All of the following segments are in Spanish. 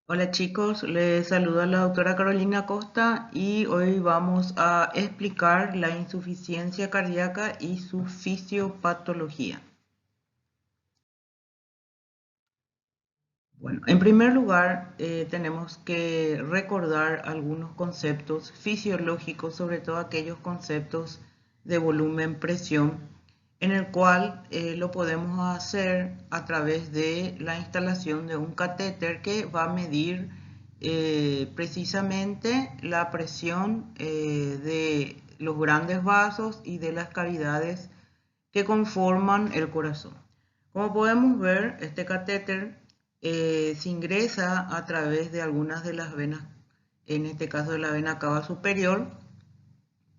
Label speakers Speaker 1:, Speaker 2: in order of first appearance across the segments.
Speaker 1: Hola chicos, les saluda la doctora Carolina Costa y hoy vamos a explicar la insuficiencia cardíaca y su fisiopatología. Bueno, en primer lugar tenemos que recordar algunos conceptos fisiológicos, sobre todo aquellos conceptos de volumen, presión, en el cual lo podemos hacer a través de la instalación de un catéter que va a medir precisamente la presión de los grandes vasos y de las cavidades que conforman el corazón. Como podemos ver, este catéter se ingresa a través de algunas de las venas, en este caso de la vena cava superior,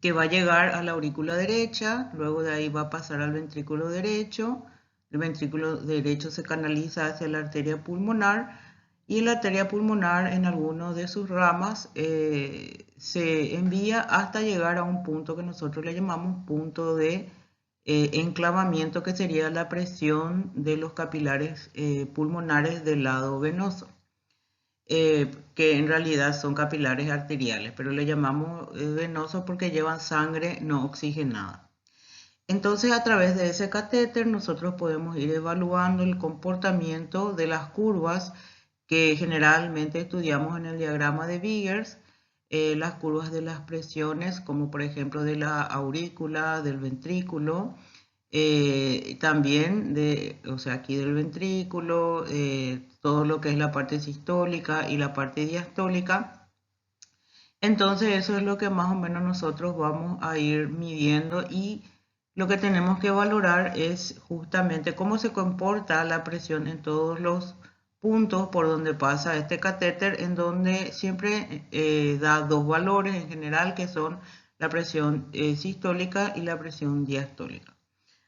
Speaker 1: que va a llegar a la aurícula derecha, luego de ahí va a pasar al ventrículo derecho, el ventrículo derecho se canaliza hacia la arteria pulmonar y la arteria pulmonar en algunas de sus ramas se envía hasta llegar a un punto que nosotros le llamamos punto de enclavamiento, que sería la presión de los capilares pulmonares del lado venoso, que en realidad son capilares arteriales, pero le llamamos venosos porque llevan sangre no oxigenada. Entonces, a través de ese catéter nosotros podemos ir evaluando el comportamiento de las curvas que generalmente estudiamos en el diagrama de Vickers, las curvas de las presiones, como por ejemplo de la aurícula, del ventrículo, también o sea, aquí del ventrículo, todo lo que es la parte sistólica y la parte diastólica. Entonces eso es lo que más o menos nosotros vamos a ir midiendo, y lo que tenemos que valorar es justamente cómo se comporta la presión en todos los puntos por donde pasa este catéter, en donde siempre da dos valores en general, que son la presión sistólica y la presión diastólica.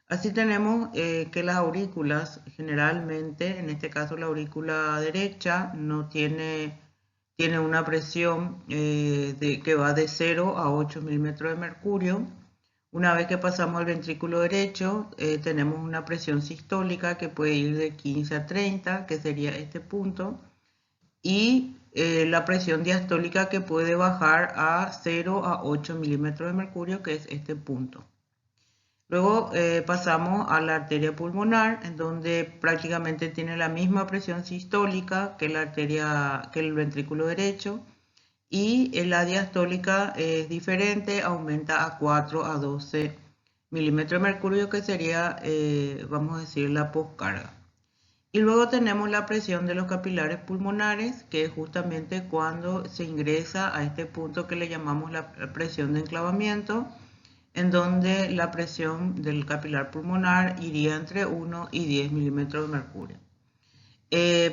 Speaker 1: Así tenemos que las aurículas generalmente, en este caso la aurícula derecha, no tiene una presión que va de 0 a 8 milímetros de mercurio. Una vez que pasamos al ventrículo derecho, tenemos una presión sistólica que puede ir de 15 a 30, que sería este punto, y la presión diastólica que puede bajar a 0 a 8 milímetros de mercurio, que es este punto. Luego pasamos a la arteria pulmonar, en donde prácticamente tiene la misma presión sistólica que la arteria, que el ventrículo derecho, y la diastólica es diferente, aumenta a 4 a 12 milímetros de mercurio, que sería, vamos a decir, la poscarga. Y luego tenemos la presión de los capilares pulmonares, que es justamente cuando se ingresa a este punto que le llamamos la presión de enclavamiento, en donde la presión del capilar pulmonar iría entre 1 y 10 milímetros de mercurio.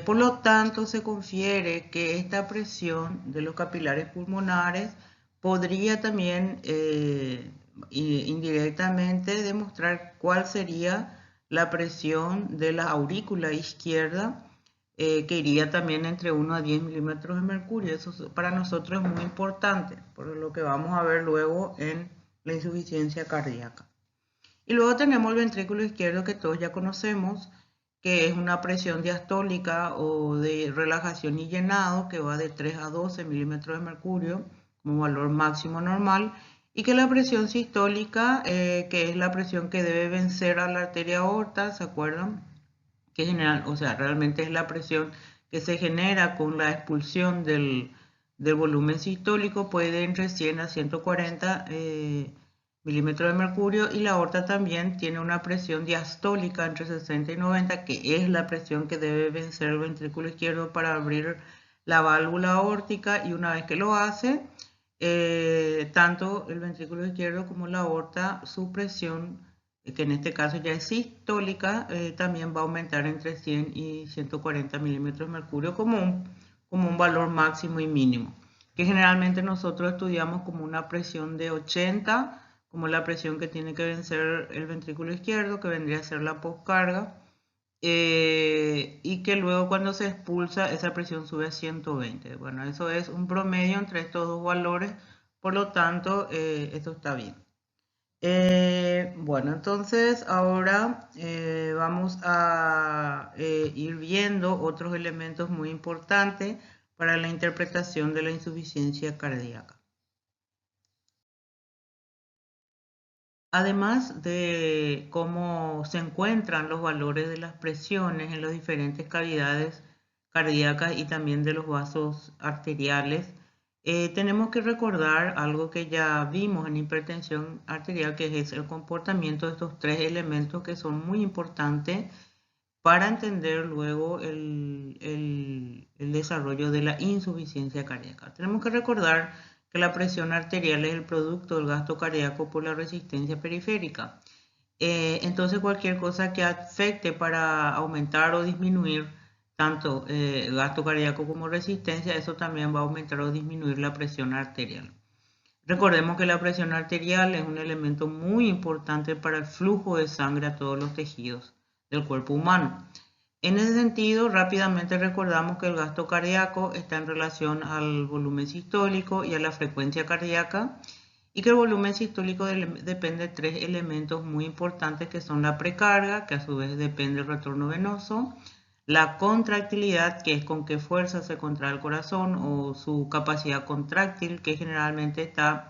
Speaker 1: Por lo tanto, se confiere que esta presión de los capilares pulmonares podría también indirectamente demostrar cuál sería la presión de la aurícula izquierda, que iría también entre 1 a 10 milímetros de mercurio. Eso para nosotros es muy importante, por lo que vamos a ver luego en la insuficiencia cardíaca. Y luego tenemos el ventrículo izquierdo, que todos ya conocemos, que es una presión diastólica o de relajación y llenado que va de 3 a 12 milímetros de mercurio como valor máximo normal, y que la presión sistólica, que es la presión que debe vencer a la arteria aorta, ¿se acuerdan? Que general, o sea, realmente es la presión que se genera con la expulsión del volumen sistólico, puede de entre 100 a 140 milímetros de mercurio, y la aorta también tiene una presión diastólica entre 60 y 90, que es la presión que debe vencer el ventrículo izquierdo para abrir la válvula aórtica, y una vez que lo hace, tanto el ventrículo izquierdo como la aorta, su presión, que en este caso ya es sistólica, también va a aumentar entre 100 y 140 milímetros de mercurio como un valor máximo y mínimo, que generalmente nosotros estudiamos como una presión de 80, como la presión que tiene que vencer el ventrículo izquierdo, que vendría a ser la poscarga, y que luego cuando se expulsa esa presión sube a 120. Bueno, eso es un promedio entre estos dos valores, por lo tanto esto está bien. Bueno, entonces ahora vamos a ir viendo otros elementos muy importantes para la interpretación de la insuficiencia cardíaca. Además de cómo se encuentran los valores de las presiones en las diferentes cavidades cardíacas y también de los vasos arteriales, tenemos que recordar algo que ya vimos en hipertensión arterial, que es el comportamiento de estos tres elementos que son muy importantes para entender luego el desarrollo de la insuficiencia cardíaca. Tenemos que recordar que la presión arterial es el producto del gasto cardíaco por la resistencia periférica. Entonces cualquier cosa que afecte para aumentar o disminuir tanto gasto cardíaco como resistencia, eso también va a aumentar o disminuir la presión arterial. Recordemos que la presión arterial es un elemento muy importante para el flujo de sangre a todos los tejidos del cuerpo humano. En ese sentido, rápidamente recordamos que el gasto cardíaco está en relación al volumen sistólico y a la frecuencia cardíaca, y que el volumen sistólico depende de tres elementos muy importantes, que son la precarga, que a su vez depende del retorno venoso, la contractilidad, que es con qué fuerza se contrae el corazón, o su capacidad contráctil, que generalmente está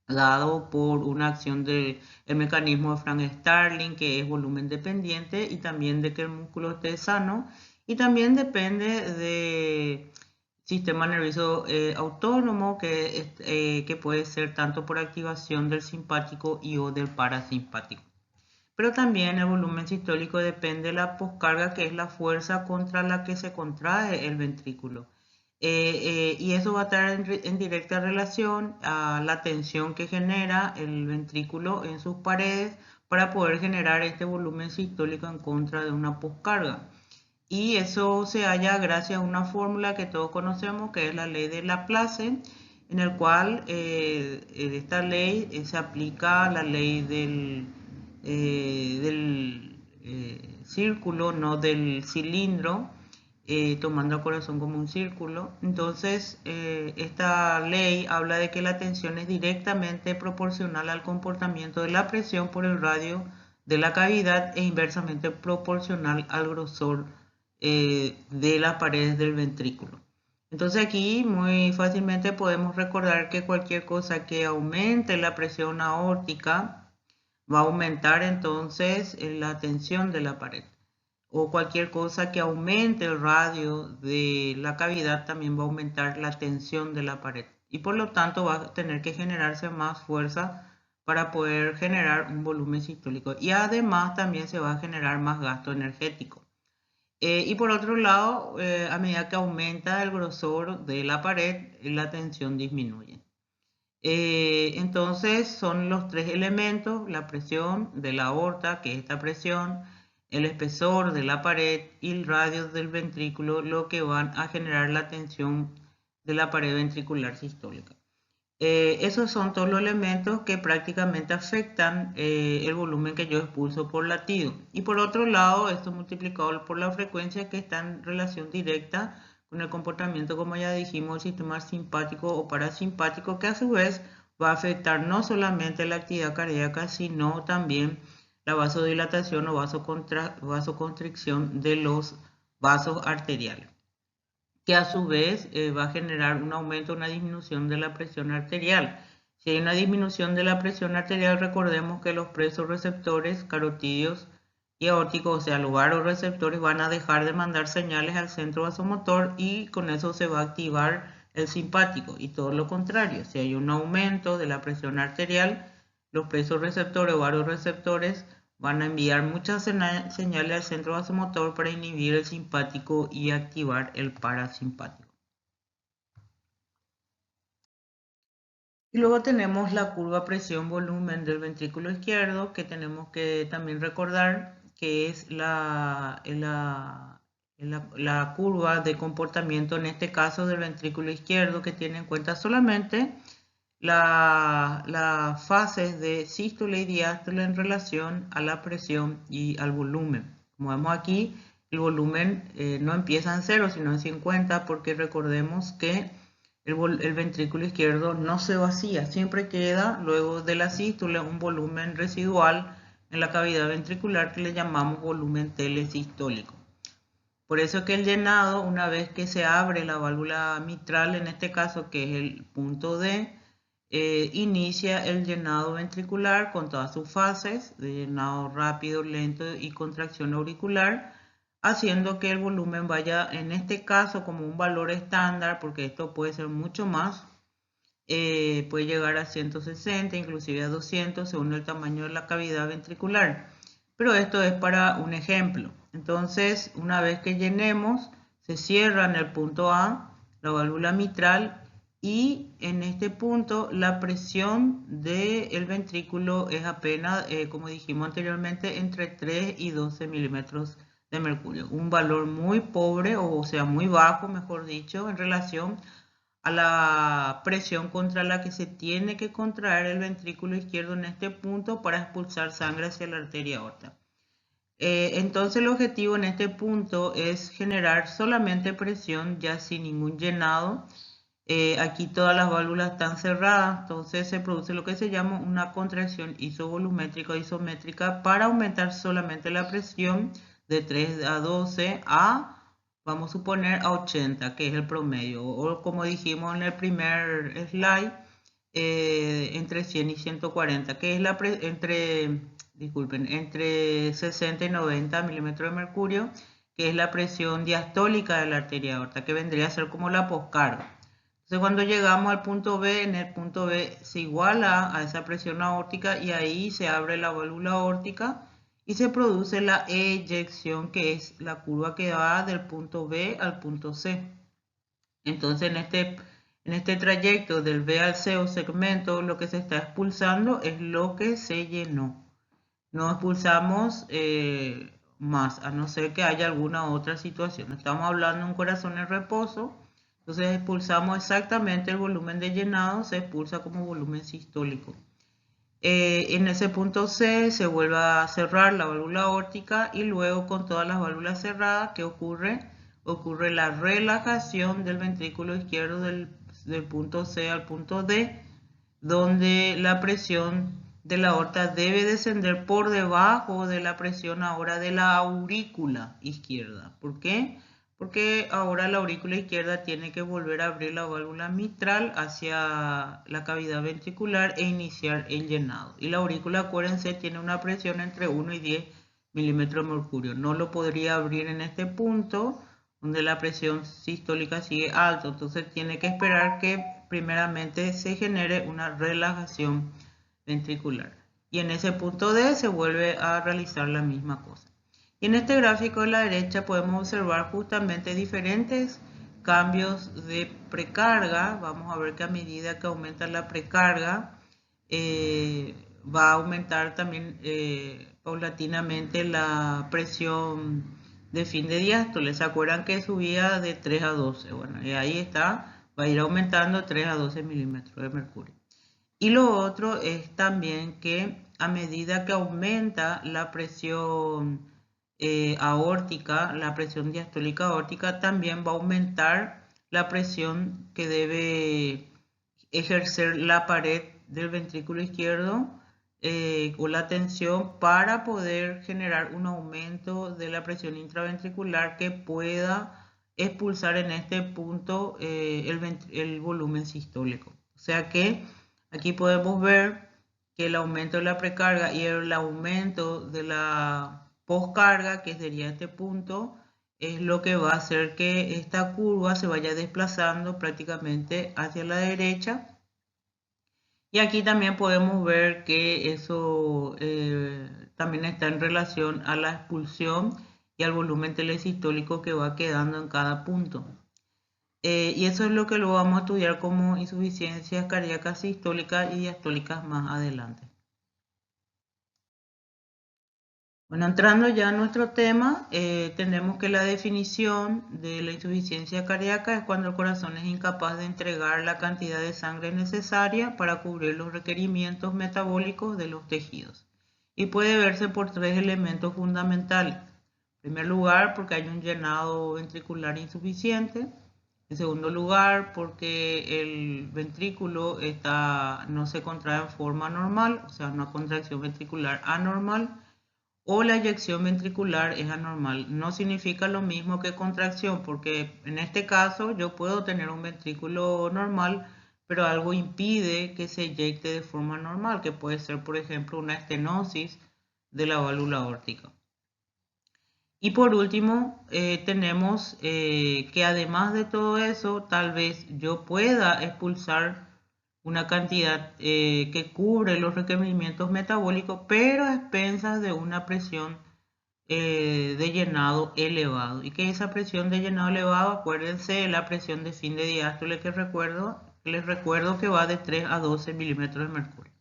Speaker 1: dado por una acción del mecanismo de Frank-Starling, que es volumen dependiente, y también de que el músculo esté sano, y también depende de sistema nervioso autónomo, que puede ser tanto por activación del simpático y o del parasimpático. Pero también el volumen sistólico depende de la poscarga, que es la fuerza contra la que se contrae el ventrículo. Y eso va a estar en directa relación a la tensión que genera el ventrículo en sus paredes para poder generar este volumen sistólico en contra de una poscarga. Y eso se halla gracias a una fórmula que todos conocemos, que es la ley de Laplace, en el cual esta ley se aplica a la ley del círculo, no del cilindro, tomando al corazón como un círculo. Entonces, esta ley habla de que la tensión es directamente proporcional al comportamiento de la presión por el radio de la cavidad e inversamente proporcional al grosor de las paredes del ventrículo. Entonces aquí muy fácilmente podemos recordar que cualquier cosa que aumente la presión aórtica va a aumentar entonces la tensión de la pared. O cualquier cosa que aumente el radio de la cavidad también va a aumentar la tensión de la pared. Y por lo tanto va a tener que generarse más fuerza para poder generar un volumen sistólico. Y además también se va a generar más gasto energético. Y por otro lado, a medida que aumenta el grosor de la pared, la tensión disminuye. Entonces son los tres elementos: la presión de la aorta, que es esta presión, el espesor de la pared y el radio del ventrículo, lo que van a generar la tensión de la pared ventricular sistólica. Esos son todos los elementos que prácticamente afectan el volumen que yo expulso por latido. Y por otro lado, esto multiplicado por la frecuencia, que está en relación directa con el comportamiento, como ya dijimos, del sistema simpático o parasimpático, que a su vez va a afectar no solamente la actividad cardíaca, sino también la vasodilatación o vasoconstricción de los vasos arteriales, que a su vez va a generar un aumento o una disminución de la presión arterial. Si hay una disminución de la presión arterial, recordemos que los presorreceptores carotídeos y aórticos, o sea, los vasoreceptores, van a dejar de mandar señales al centro vasomotor, y con eso se va a activar el simpático. Y todo lo contrario, si hay un aumento de la presión arterial, los presorreceptores o vasoreceptores van a enviar muchas señales al centro vasomotor para inhibir el simpático y activar el parasimpático. Y luego tenemos la curva presión-volumen del ventrículo izquierdo, que tenemos que también recordar que es la curva de comportamiento, en este caso del ventrículo izquierdo, que tiene en cuenta solamente las fases de sístole y diástole en relación a la presión y al volumen. Como vemos aquí, el volumen no empieza en 0, sino en 50, porque recordemos que el ventrículo izquierdo no se vacía, siempre queda luego de la sístole un volumen residual en la cavidad ventricular, que le llamamos volumen telesistólico. Por eso que el llenado, una vez que se abre la válvula mitral, en este caso que es el punto D, inicia el llenado ventricular con todas sus fases, de llenado rápido, lento y contracción auricular, haciendo que el volumen vaya, en este caso, como un valor estándar, porque esto puede ser mucho más, puede llegar a 160, inclusive a 200, según el tamaño de la cavidad ventricular. Pero esto es para un ejemplo. Entonces, una vez que llenemos, se cierra en el punto A la válvula mitral y en este punto la presión del ventrículo es apenas, como dijimos anteriormente, entre 3 y 12 milímetros de mercurio. Un valor muy pobre, o sea, muy bajo, mejor dicho, en relación a la presión contra la que se tiene que contraer el ventrículo izquierdo en este punto para expulsar sangre hacia la arteria aorta. Entonces el objetivo en este punto es generar solamente presión, ya sin ningún llenado. Aquí todas las válvulas están cerradas, entonces se produce lo que se llama una contracción isovolumétrica o isométrica para aumentar solamente la presión de 3 a 12 a, vamos a suponer, a 80, que es el promedio, o como dijimos en el primer slide, entre 100 y 140, que es entre 60 y 90 milímetros de mercurio, que es la presión diastólica de la arteria aorta, que vendría a ser como la poscarga. Entonces cuando llegamos al punto B, en el punto B se iguala a esa presión aórtica y ahí se abre la válvula aórtica y se produce la eyección, que es la curva que va del punto B al punto C. Entonces en este trayecto del B al C o segmento, lo que se está expulsando es lo que se llenó. No expulsamos más, a no ser que haya alguna otra situación. Estamos hablando de un corazón en reposo, entonces expulsamos exactamente el volumen de llenado, se expulsa como volumen sistólico. En ese punto C se vuelve a cerrar la válvula aórtica y luego con todas las válvulas cerradas, ¿qué ocurre? Ocurre la relajación del ventrículo izquierdo del punto C al punto D, donde la presión de la aorta debe descender por debajo de la presión ahora de la aurícula izquierda. ¿Por qué? Porque ahora la aurícula izquierda tiene que volver a abrir la válvula mitral hacia la cavidad ventricular e iniciar el llenado. Y la aurícula, acuérdense, tiene una presión entre 1 y 10 milímetros de mercurio. No lo podría abrir en este punto donde la presión sistólica sigue alta. Entonces tiene que esperar que primeramente se genere una relajación ventricular. Y en ese punto D se vuelve a realizar la misma cosa. Y en este gráfico de la derecha podemos observar justamente diferentes cambios de precarga. Vamos a ver que a medida que aumenta la precarga, va a aumentar también paulatinamente la presión de fin de diástole. ¿Se acuerdan que subía de 3 a 12? Bueno, y ahí está, va a ir aumentando 3 a 12 milímetros de mercurio. Y lo otro es también que a medida que aumenta la presión aórtica, la presión diastólica aórtica, también va a aumentar la presión que debe ejercer la pared del ventrículo izquierdo o la tensión para poder generar un aumento de la presión intraventricular que pueda expulsar en este punto el volumen sistólico. O sea que aquí podemos ver que el aumento de la precarga y el aumento de la poscarga, que sería este punto, es lo que va a hacer que esta curva se vaya desplazando prácticamente hacia la derecha. Y aquí también podemos ver que eso también está en relación a la expulsión y al volumen telesistólico que va quedando en cada punto. Y eso es lo que luego vamos a estudiar como insuficiencias cardíacas sistólicas y diastólicas más adelante. Bueno, entrando ya a nuestro tema, tenemos que la definición de la insuficiencia cardíaca es cuando el corazón es incapaz de entregar la cantidad de sangre necesaria para cubrir los requerimientos metabólicos de los tejidos. Y puede verse por tres elementos fundamentales. En primer lugar, porque hay un llenado ventricular insuficiente. En segundo lugar, porque el ventrículo no se contrae en forma normal, o sea, una contracción ventricular anormal. o la eyección ventricular es anormal. No significa lo mismo que contracción, porque en este caso yo puedo tener un ventrículo normal, pero algo impide que se eyecte de forma normal, que puede ser, por ejemplo, una estenosis de la válvula aórtica. Y por último, tenemos que además de todo eso, tal vez yo pueda expulsar una cantidad que cubre los requerimientos metabólicos, pero a expensas de una presión de llenado elevado. Y que esa presión de llenado elevado, acuérdense, la presión de fin de diástole que les recuerdo que va de 3 a 12 milímetros de mercurio.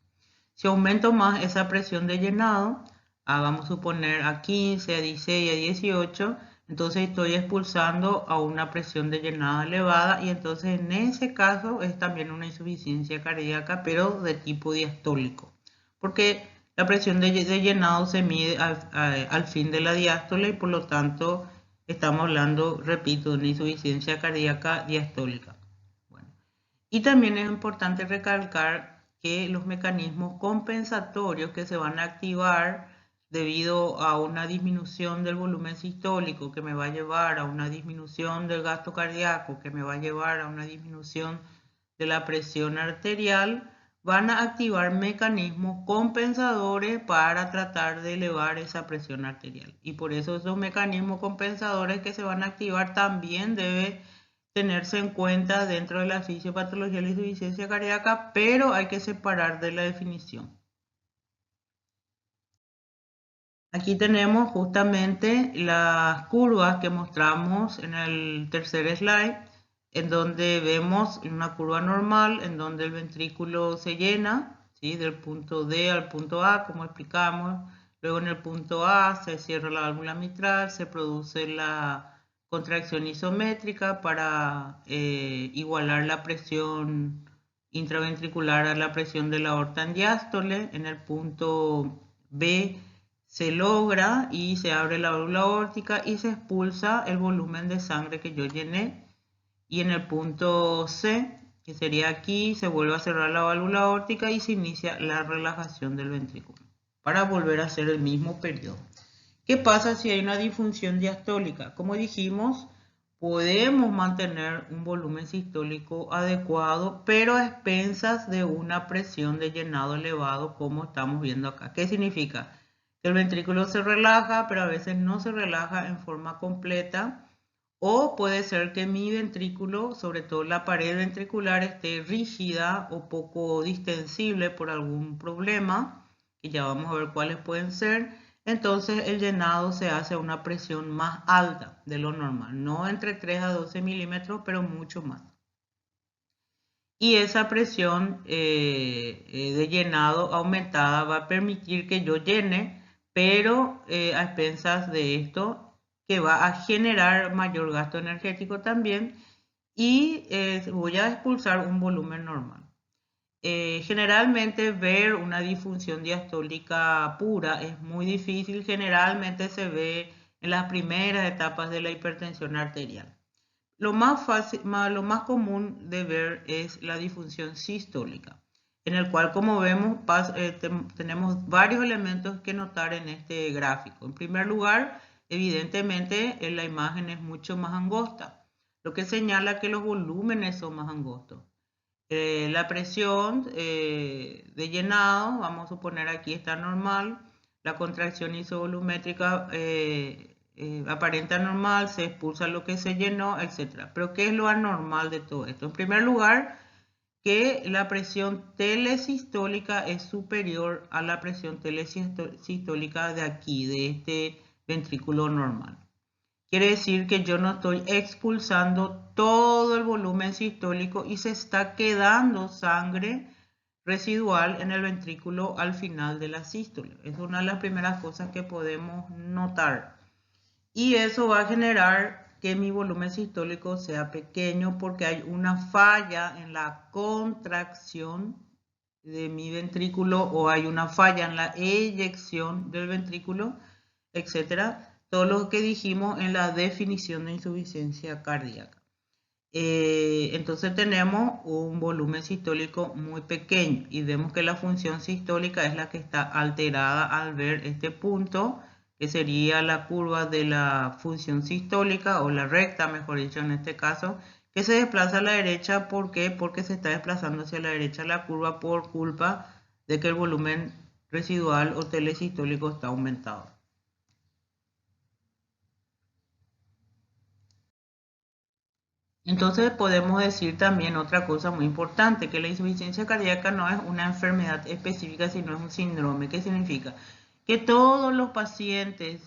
Speaker 1: Si aumento más esa presión de llenado, vamos a suponer a 15, a 16, a 18, entonces estoy expulsando a una presión de llenado elevada y entonces en ese caso es también una insuficiencia cardíaca, pero de tipo diastólico, porque la presión de llenado se mide al fin de la diástole y por lo tanto estamos hablando, repito, de una insuficiencia cardíaca diastólica. Bueno, y también es importante recalcar que los mecanismos compensatorios que se van a activar debido a una disminución del volumen sistólico que me va a llevar a una disminución del gasto cardíaco, que me va a llevar a una disminución de la presión arterial, van a activar mecanismos compensadores para tratar de elevar esa presión arterial. Y por eso esos mecanismos compensadores que se van a activar también deben tenerse en cuenta dentro de la fisiopatología de la insuficiencia cardíaca, pero hay que separar de la definición. Aquí tenemos justamente las curvas que mostramos en el tercer slide, en donde vemos una curva normal, en donde el ventrículo se llena, ¿sí? Del punto D al punto A, como explicamos. Luego en el punto A se cierra la válvula mitral, se produce la contracción isométrica para igualar la presión intraventricular a la presión de la aorta en diástole. En el punto B se logra y se abre la válvula aórtica y se expulsa el volumen de sangre que yo llené. Y en el punto C, que sería aquí, se vuelve a cerrar la válvula aórtica y se inicia la relajación del ventrículo para volver a hacer el mismo periodo. ¿Qué pasa si hay una disfunción diastólica? Como dijimos, podemos mantener un volumen sistólico adecuado, pero a expensas de una presión de llenado elevado, como estamos viendo acá. ¿Qué significa? Que el ventrículo se relaja, pero a veces no se relaja en forma completa. O puede ser que mi ventrículo, sobre todo la pared ventricular, esté rígida o poco distensible por algún problema, que ya vamos a ver cuáles pueden ser. Entonces el llenado se hace a una presión más alta de lo normal, no entre 3 a 12 milímetros, pero mucho más. Y esa presión de llenado aumentada va a permitir que yo llene, pero a expensas de esto, que va a generar mayor gasto energético también y voy a expulsar un volumen normal. Generalmente ver una disfunción diastólica pura es muy difícil, generalmente se ve en las primeras etapas de la hipertensión arterial. Lo más común de ver es la disfunción sistólica, en el cual, como vemos, tenemos varios elementos que notar en este gráfico. En primer lugar, evidentemente, la imagen es mucho más angosta, lo que señala que los volúmenes son más angostos. La presión de llenado, vamos a suponer aquí está normal, la contracción isovolumétrica aparenta normal, se expulsa lo que se llenó, etc. Pero ¿qué es lo anormal de todo esto? En primer lugar, que la presión telesistólica es superior a la presión telesistólica de aquí, de este ventrículo normal. Quiere decir que yo no estoy expulsando todo el volumen sistólico y se está quedando sangre residual en el ventrículo al final de la sístole. Es una de las primeras cosas que podemos notar. Y eso va a generar que mi volumen sistólico sea pequeño porque hay una falla en la contracción de mi ventrículo o hay una falla en la eyección del ventrículo, etcétera. Todo lo que dijimos en la definición de insuficiencia cardíaca. Entonces tenemos un volumen sistólico muy pequeño y vemos que la función sistólica es la que está alterada al ver este punto que sería la curva de la función sistólica, o la recta, mejor dicho, en este caso, que se desplaza a la derecha. ¿Por qué? Porque se está desplazando hacia la derecha la curva por culpa de que el volumen residual o telesistólico está aumentado. Entonces podemos decir también otra cosa muy importante, que la insuficiencia cardíaca no es una enfermedad específica, sino es un síndrome. ¿Qué significa? Que todos los pacientes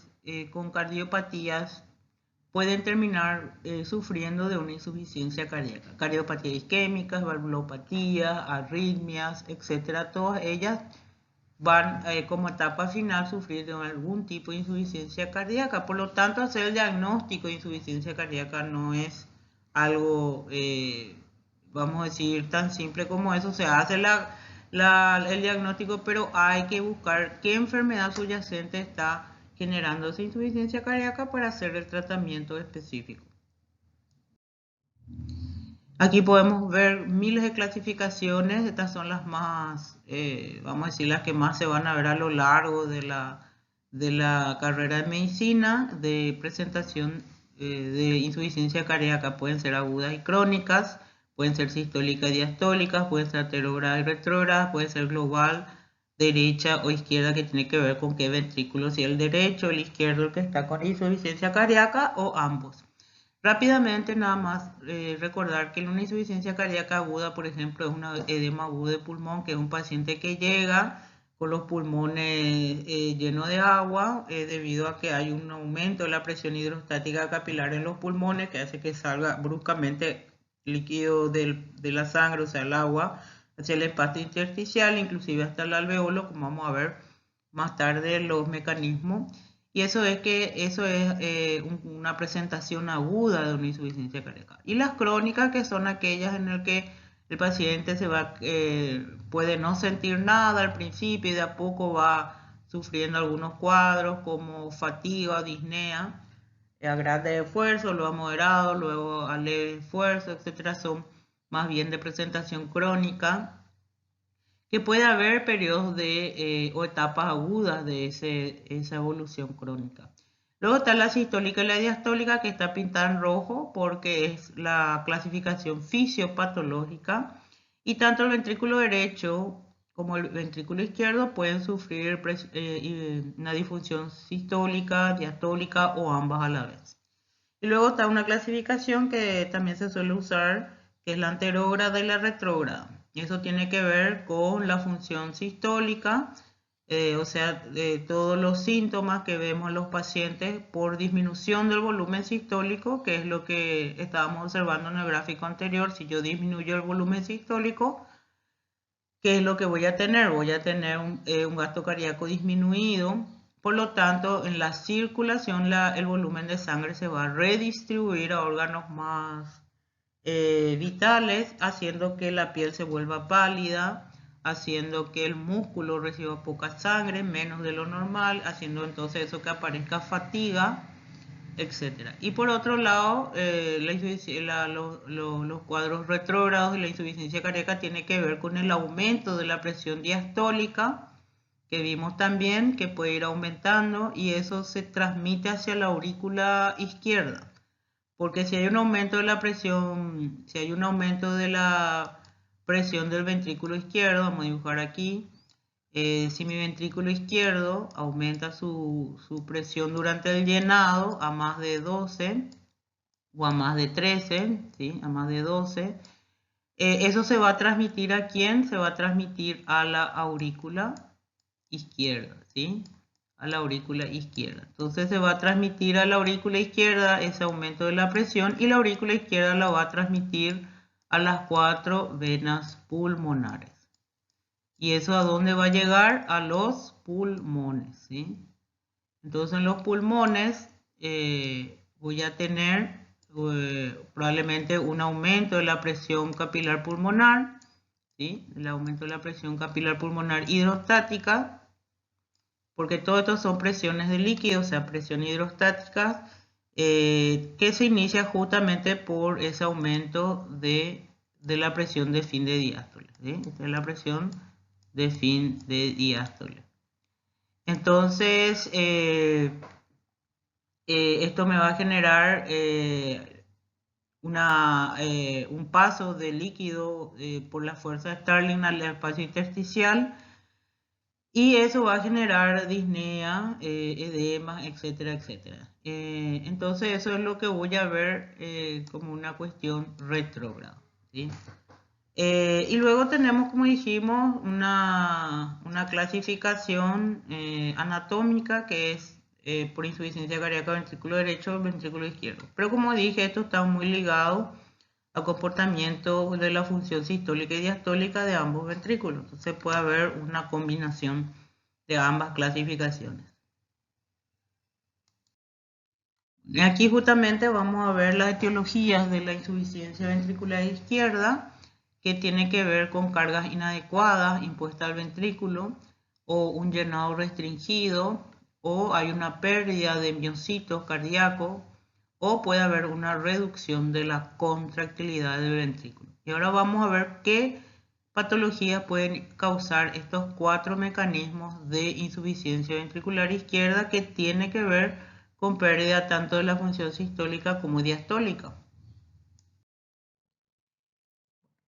Speaker 1: con cardiopatías pueden terminar sufriendo de una insuficiencia cardíaca. Cardiopatías isquémicas, valvulopatías, arritmias, etcétera. Todas ellas van como etapa final a sufrir de algún tipo de insuficiencia cardíaca. Por lo tanto, hacer el diagnóstico de insuficiencia cardíaca no es algo, vamos a decir, tan simple como eso. Se hace el diagnóstico, pero hay que buscar qué enfermedad subyacente está generando esa insuficiencia cardíaca para hacer el tratamiento específico. Aquí podemos ver miles de clasificaciones. Estas son las más, vamos a decir, las que más se van a ver a lo largo de la carrera de medicina, de presentación de insuficiencia cardíaca. Pueden ser agudas y crónicas, pueden ser sistólicas y diastólicas, pueden ser anterógradas y retrógradas, puede ser global, derecha o izquierda, que tiene que ver con qué ventrículo, si el derecho o el izquierdo el que está con insuficiencia cardíaca o ambos. Rápidamente, nada más recordar que una insuficiencia cardíaca aguda, por ejemplo, es un edema agudo de pulmón, que es un paciente que llega con los pulmones llenos de agua debido a que hay un aumento de la presión hidrostática capilar en los pulmones, que hace que salga bruscamente líquido de la sangre, o sea, el agua, hacia el espacio intersticial, inclusive hasta el alveolo, como vamos a ver más tarde los mecanismos. Y eso es una presentación aguda de una insuficiencia cardíaca. Y las crónicas, que son aquellas en las que el paciente puede no sentir nada al principio y de a poco va sufriendo algunos cuadros como fatiga, disnea, a grande esfuerzo, luego a moderado, luego a leve esfuerzo, etcétera. Son más bien de presentación crónica, que puede haber periodos o etapas agudas de esa evolución crónica. Luego está la sistólica y la diastólica, que está pintada en rojo porque es la clasificación fisiopatológica, y tanto el ventrículo derecho como el ventrículo izquierdo pueden sufrir una disfunción sistólica, diastólica o ambas a la vez. Y luego está una clasificación que también se suele usar, que es la anterógrada y la retrógrada. Eso tiene que ver con la función sistólica, o sea, de todos los síntomas que vemos en los pacientes por disminución del volumen sistólico, que es lo que estábamos observando en el gráfico anterior. Si yo disminuyo el volumen sistólico, ¿qué es lo que voy a tener? Voy a tener un gasto cardíaco disminuido. Por lo tanto, en la circulación el volumen de sangre se va a redistribuir a órganos más vitales, haciendo que la piel se vuelva pálida, haciendo que el músculo reciba poca sangre, menos de lo normal, haciendo entonces eso que aparezca fatiga, etc. Y por otro lado, los cuadros retrógrados y la insuficiencia cardíaca tiene que ver con el aumento de la presión diastólica, que vimos también que puede ir aumentando, y eso se transmite hacia la aurícula izquierda. Porque si hay un aumento de la presión, si hay un aumento de la presión del ventrículo izquierdo, vamos a dibujar aquí, si mi ventrículo izquierdo aumenta su presión durante el llenado a más de 12 o a más de 13, ¿sí? A más de 12, eso se va a transmitir ¿a quién? Se va a transmitir a la aurícula izquierda, ¿sí? A la aurícula izquierda. Entonces se va a transmitir a la aurícula izquierda ese aumento de la presión, y la aurícula izquierda la va a transmitir a las 4 venas pulmonares. ¿Y eso a dónde va a llegar? A los pulmones, ¿sí? Entonces en los pulmones voy a tener probablemente un aumento de la presión capilar pulmonar, ¿sí? El aumento de la presión capilar pulmonar hidrostática, porque todo esto son presiones de líquido, o sea, presión hidrostática, que se inicia justamente por ese aumento de la presión de fin de diástole, ¿sí? Esta es la presión de fin de diástole. Entonces, esto me va a generar un paso de líquido por la fuerza de Starling al espacio intersticial, y eso va a generar disnea, edema, etcétera, etcétera. Entonces eso es lo que voy a ver como una cuestión retrógrada, ¿sí? Y luego tenemos, como dijimos, una clasificación anatómica que es por insuficiencia cardíaca ventrículo derecho o ventrículo izquierdo. Pero como dije, esto está muy ligado al comportamiento de la función sistólica y diastólica de ambos ventrículos. Entonces puede haber una combinación de ambas clasificaciones. Aquí justamente vamos a ver las etiologías de la insuficiencia ventricular izquierda, que tiene que ver con cargas inadecuadas impuestas al ventrículo, o un llenado restringido, o hay una pérdida de miocitos cardíacos, o puede haber una reducción de la contractilidad del ventrículo. Y ahora vamos a ver qué patologías pueden causar estos 4 mecanismos de insuficiencia ventricular izquierda, que tiene que ver con pérdida tanto de la función sistólica como diastólica.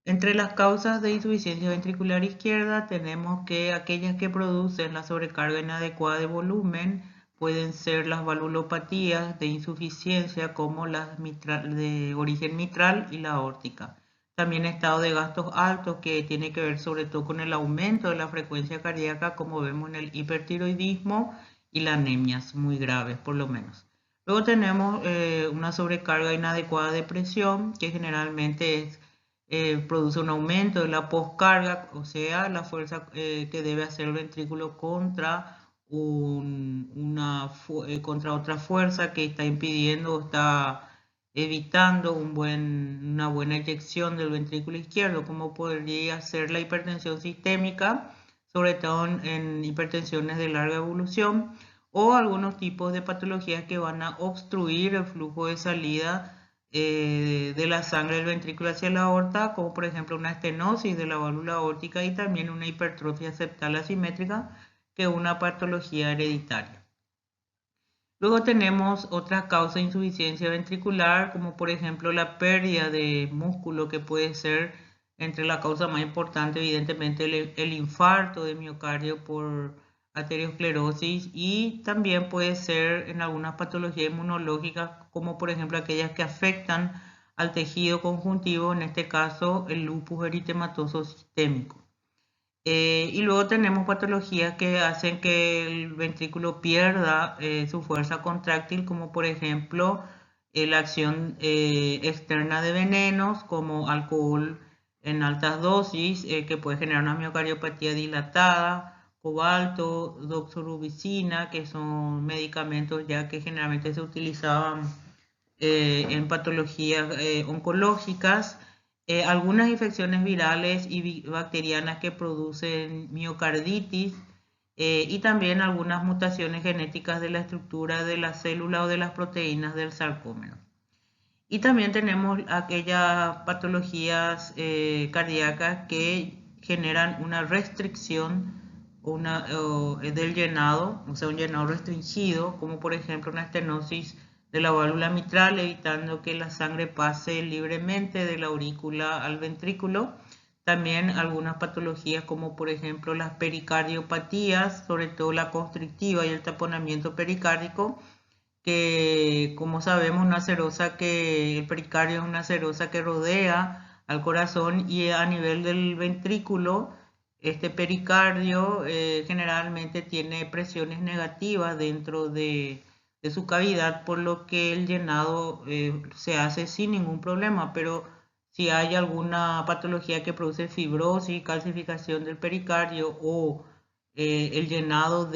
Speaker 1: Entre las causas de insuficiencia ventricular izquierda tenemos que aquellas que producen la sobrecarga inadecuada de volumen pueden ser las valvulopatías de insuficiencia, como las de origen mitral y la aórtica. También estado de gastos altos, que tiene que ver sobre todo con el aumento de la frecuencia cardíaca, como vemos en el hipertiroidismo y las anemias muy graves por lo menos. Luego tenemos una sobrecarga inadecuada de presión, que generalmente produce un aumento de la poscarga, o sea, la fuerza que debe hacer el ventrículo contra, contra otra fuerza que está impidiendo o está evitando una buena eyección del ventrículo izquierdo, como podría ser la hipertensión sistémica, sobre todo en hipertensiones de larga evolución, o algunos tipos de patologías que van a obstruir el flujo de salida de la sangre del ventrículo hacia la aorta, como por ejemplo una estenosis de la válvula aórtica, y también una hipertrofia septal asimétrica, que es una patología hereditaria. Luego tenemos otras causas de insuficiencia ventricular, como por ejemplo la pérdida de músculo, que puede ser, entre la causa más importante, evidentemente el infarto de miocardio por arteriosclerosis, y también puede ser en algunas patologías inmunológicas, como por ejemplo aquellas que afectan al tejido conjuntivo, en este caso el lupus eritematoso sistémico. Y luego tenemos patologías que hacen que el ventrículo pierda su fuerza contráctil, como por ejemplo la acción externa de venenos como alcohol en altas dosis, que puede generar una miocardiopatía dilatada, cobalto, doxorubicina, que son medicamentos ya que generalmente se utilizaban en patologías oncológicas, algunas infecciones virales y bacterianas que producen miocarditis, y también algunas mutaciones genéticas de la estructura de la célula o de las proteínas del sarcómero. Y también tenemos aquellas patologías cardíacas que generan una restricción del llenado, o sea, un llenado restringido, como por ejemplo una estenosis de la válvula mitral, evitando que la sangre pase libremente de la aurícula al ventrículo. También algunas patologías como por ejemplo las pericardiopatías, sobre todo la constrictiva y el taponamiento pericárdico, que como sabemos el pericardio es una serosa que rodea al corazón, y a nivel del ventrículo este pericardio generalmente tiene presiones negativas dentro de su cavidad, por lo que el llenado se hace sin ningún problema. Pero si hay alguna patología que produce fibrosis, calcificación del pericardio, o el llenado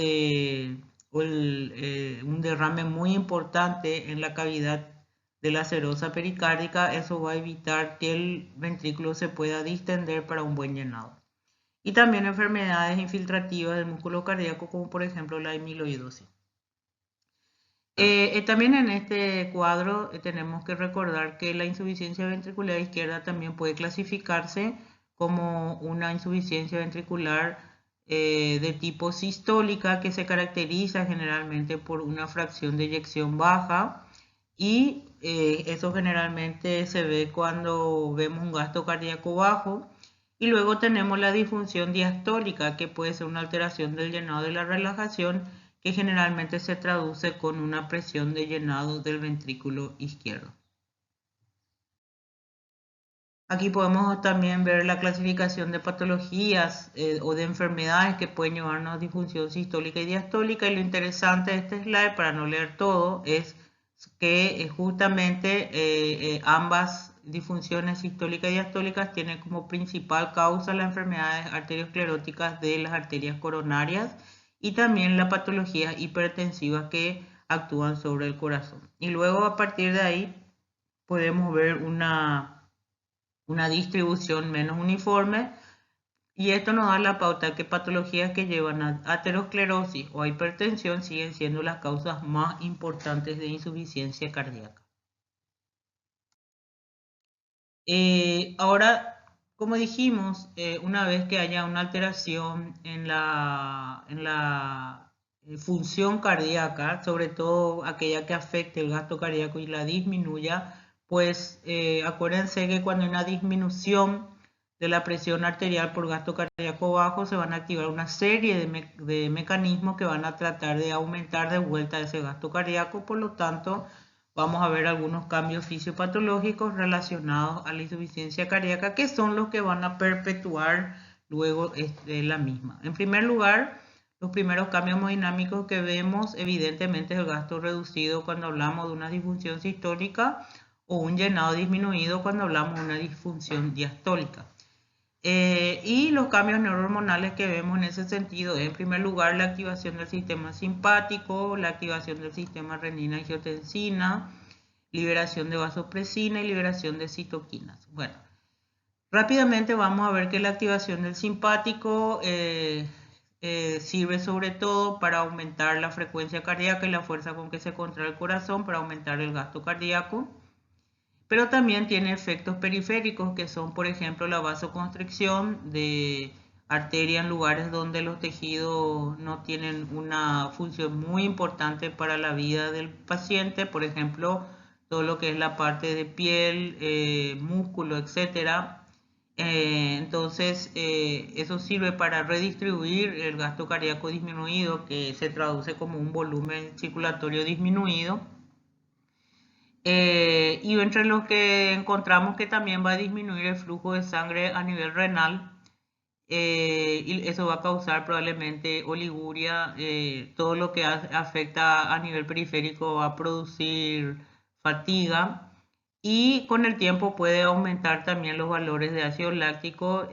Speaker 1: un derrame muy importante en la cavidad de la serosa pericárdica, eso va a evitar que el ventrículo se pueda distender para un buen llenado. Y también enfermedades infiltrativas del músculo cardíaco, como por ejemplo la amiloidosis. También en este cuadro tenemos que recordar que la insuficiencia ventricular izquierda también puede clasificarse como una insuficiencia ventricular de tipo sistólica que se caracteriza generalmente por una fracción de eyección baja y eso generalmente se ve cuando vemos un gasto cardíaco bajo. Y luego tenemos la disfunción diastólica, que puede ser una alteración del llenado de la relajación, que generalmente se traduce con una presión de llenado del ventrículo izquierdo. Aquí podemos también ver la clasificación de patologías o de enfermedades que pueden llevarnos a disfunción sistólica y diastólica. Y lo interesante de este slide, para no leer todo, es que justamente ambas disfunciones sistólicas y diastólicas tienen como principal causa las enfermedades arterioscleróticas de las arterias coronarias y también la patología hipertensiva que actúan sobre el corazón. Y luego a partir de ahí podemos ver una distribución menos uniforme y esto nos da la pauta que patologías que llevan a aterosclerosis o a hipertensión siguen siendo las causas más importantes de insuficiencia cardíaca. Ahora, como dijimos, una vez que haya una alteración en la función cardíaca, sobre todo aquella que afecte el gasto cardíaco y la disminuya, pues acuérdense que cuando hay una disminución de la presión arterial por gasto cardíaco bajo, se van a activar una serie de mecanismos que van a tratar de aumentar de vuelta ese gasto cardíaco. Por lo tanto, vamos a ver algunos cambios fisiopatológicos relacionados a la insuficiencia cardíaca que son los que van a perpetuar luego la misma. En primer lugar, los primeros cambios hemodinámicos que vemos evidentemente es el gasto reducido cuando hablamos de una disfunción sistólica o un llenado disminuido cuando hablamos de una disfunción diastólica. Y los cambios neurohormonales que vemos en ese sentido es, en primer lugar, la activación del sistema simpático, la activación del sistema renina-angiotensina, liberación de vasopresina y liberación de citoquinas. Bueno, rápidamente vamos a ver que la activación del simpático sirve sobre todo para aumentar la frecuencia cardíaca y la fuerza con que se contrae el corazón, para aumentar el gasto cardíaco. Pero también tiene efectos periféricos que son, por ejemplo, la vasoconstricción de arteria en lugares donde los tejidos no tienen una función muy importante para la vida del paciente, por ejemplo, todo lo que es la parte de piel, músculo, etc. Entonces, eso sirve para redistribuir el gasto cardíaco disminuido, que se traduce como un volumen circulatorio disminuido. Y entre los que encontramos que también va a disminuir el flujo de sangre a nivel renal, y eso va a causar probablemente oliguria. Todo lo que afecta a nivel periférico va a producir fatiga y con el tiempo puede aumentar también los valores de ácido láctico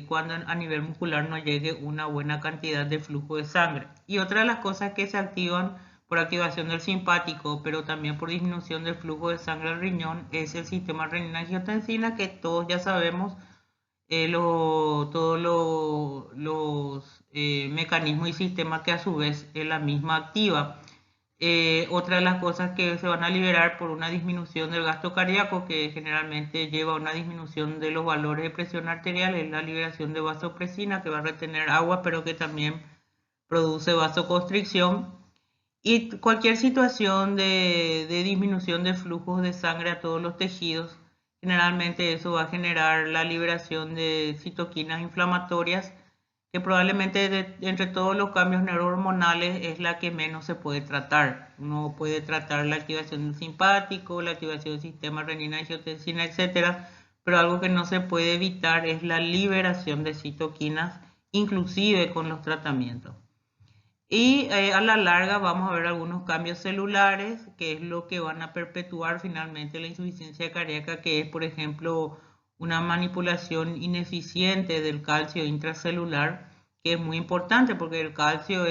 Speaker 1: cuando a nivel muscular no llegue una buena cantidad de flujo de sangre. Y otra de las cosas que se activan por activación del simpático, pero también por disminución del flujo de sangre al riñón, es el sistema renina-angiotensina, que todos ya sabemos todos los mecanismos y sistemas que a su vez la misma activa. Otra de las cosas que se van a liberar por una disminución del gasto cardíaco, que generalmente lleva a una disminución de los valores de presión arterial, es la liberación de vasopresina, que va a retener agua, pero que también produce vasoconstricción. Y cualquier situación de disminución de flujos de sangre a todos los tejidos, generalmente eso va a generar la liberación de citoquinas inflamatorias, que probablemente entre todos los cambios neurohormonales es la que menos se puede tratar. Uno puede tratar la activación del simpático, la activación del sistema renina-angiotensina, etc. Pero algo que no se puede evitar es la liberación de citoquinas, inclusive con los tratamientos. Y a la larga vamos a ver algunos cambios celulares, que es lo que van a perpetuar finalmente la insuficiencia cardíaca, que es, por ejemplo, una manipulación ineficiente del calcio intracelular, que es muy importante porque el calcio,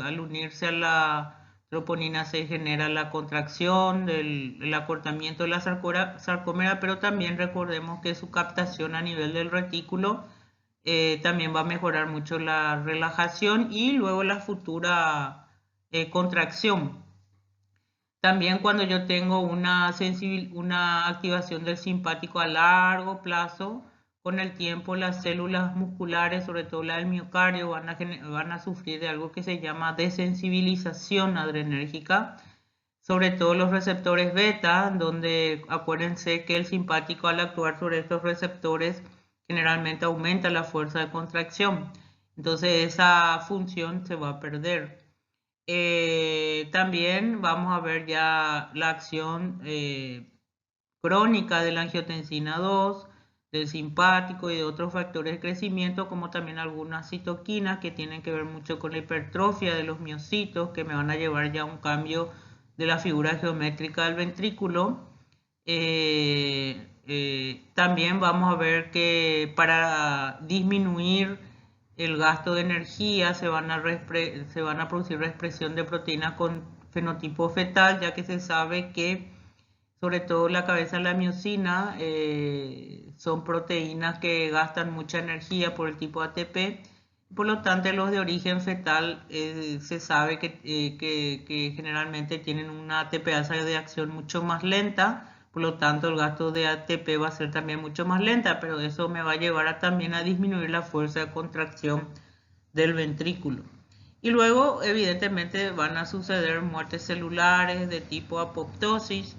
Speaker 1: al unirse a la troponina, se genera la contracción, el acortamiento de la sarcómera, pero también recordemos que su captación a nivel del retículo también va a mejorar mucho la relajación y luego la futura contracción. También cuando yo tengo una activación del simpático a largo plazo, con el tiempo las células musculares, sobre todo la del miocardio, van a sufrir de algo que se llama desensibilización adrenérgica, sobre todo los receptores beta, donde acuérdense que el simpático al actuar sobre estos receptores generalmente aumenta la fuerza de contracción. Entonces esa función se va a perder. También vamos a ver ya la acción crónica de la angiotensina 2, del simpático y de otros factores de crecimiento, como también algunas citoquinas que tienen que ver mucho con la hipertrofia de los miocitos, que me van a llevar ya a un cambio de la figura geométrica del ventrículo. También vamos a ver que para disminuir el gasto de energía se van a producir reexpresión de proteínas con fenotipo fetal, ya que se sabe que sobre todo la cabeza de la miocina son proteínas que gastan mucha energía por el tipo ATP. Por lo tanto, los de origen fetal se sabe que generalmente tienen una ATPasa de acción mucho más lenta. Por lo tanto, el gasto de ATP va a ser también mucho más lenta, pero eso me va a llevar también a disminuir la fuerza de contracción del ventrículo. Y luego, evidentemente, van a suceder muertes celulares de tipo apoptosis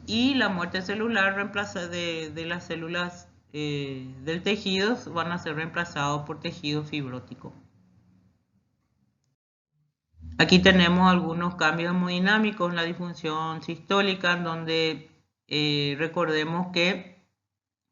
Speaker 1: y la muerte celular de las células del tejido van a ser reemplazados por tejido fibrótico. Aquí tenemos algunos cambios hemodinámicos en la disfunción sistólica, en donde recordemos que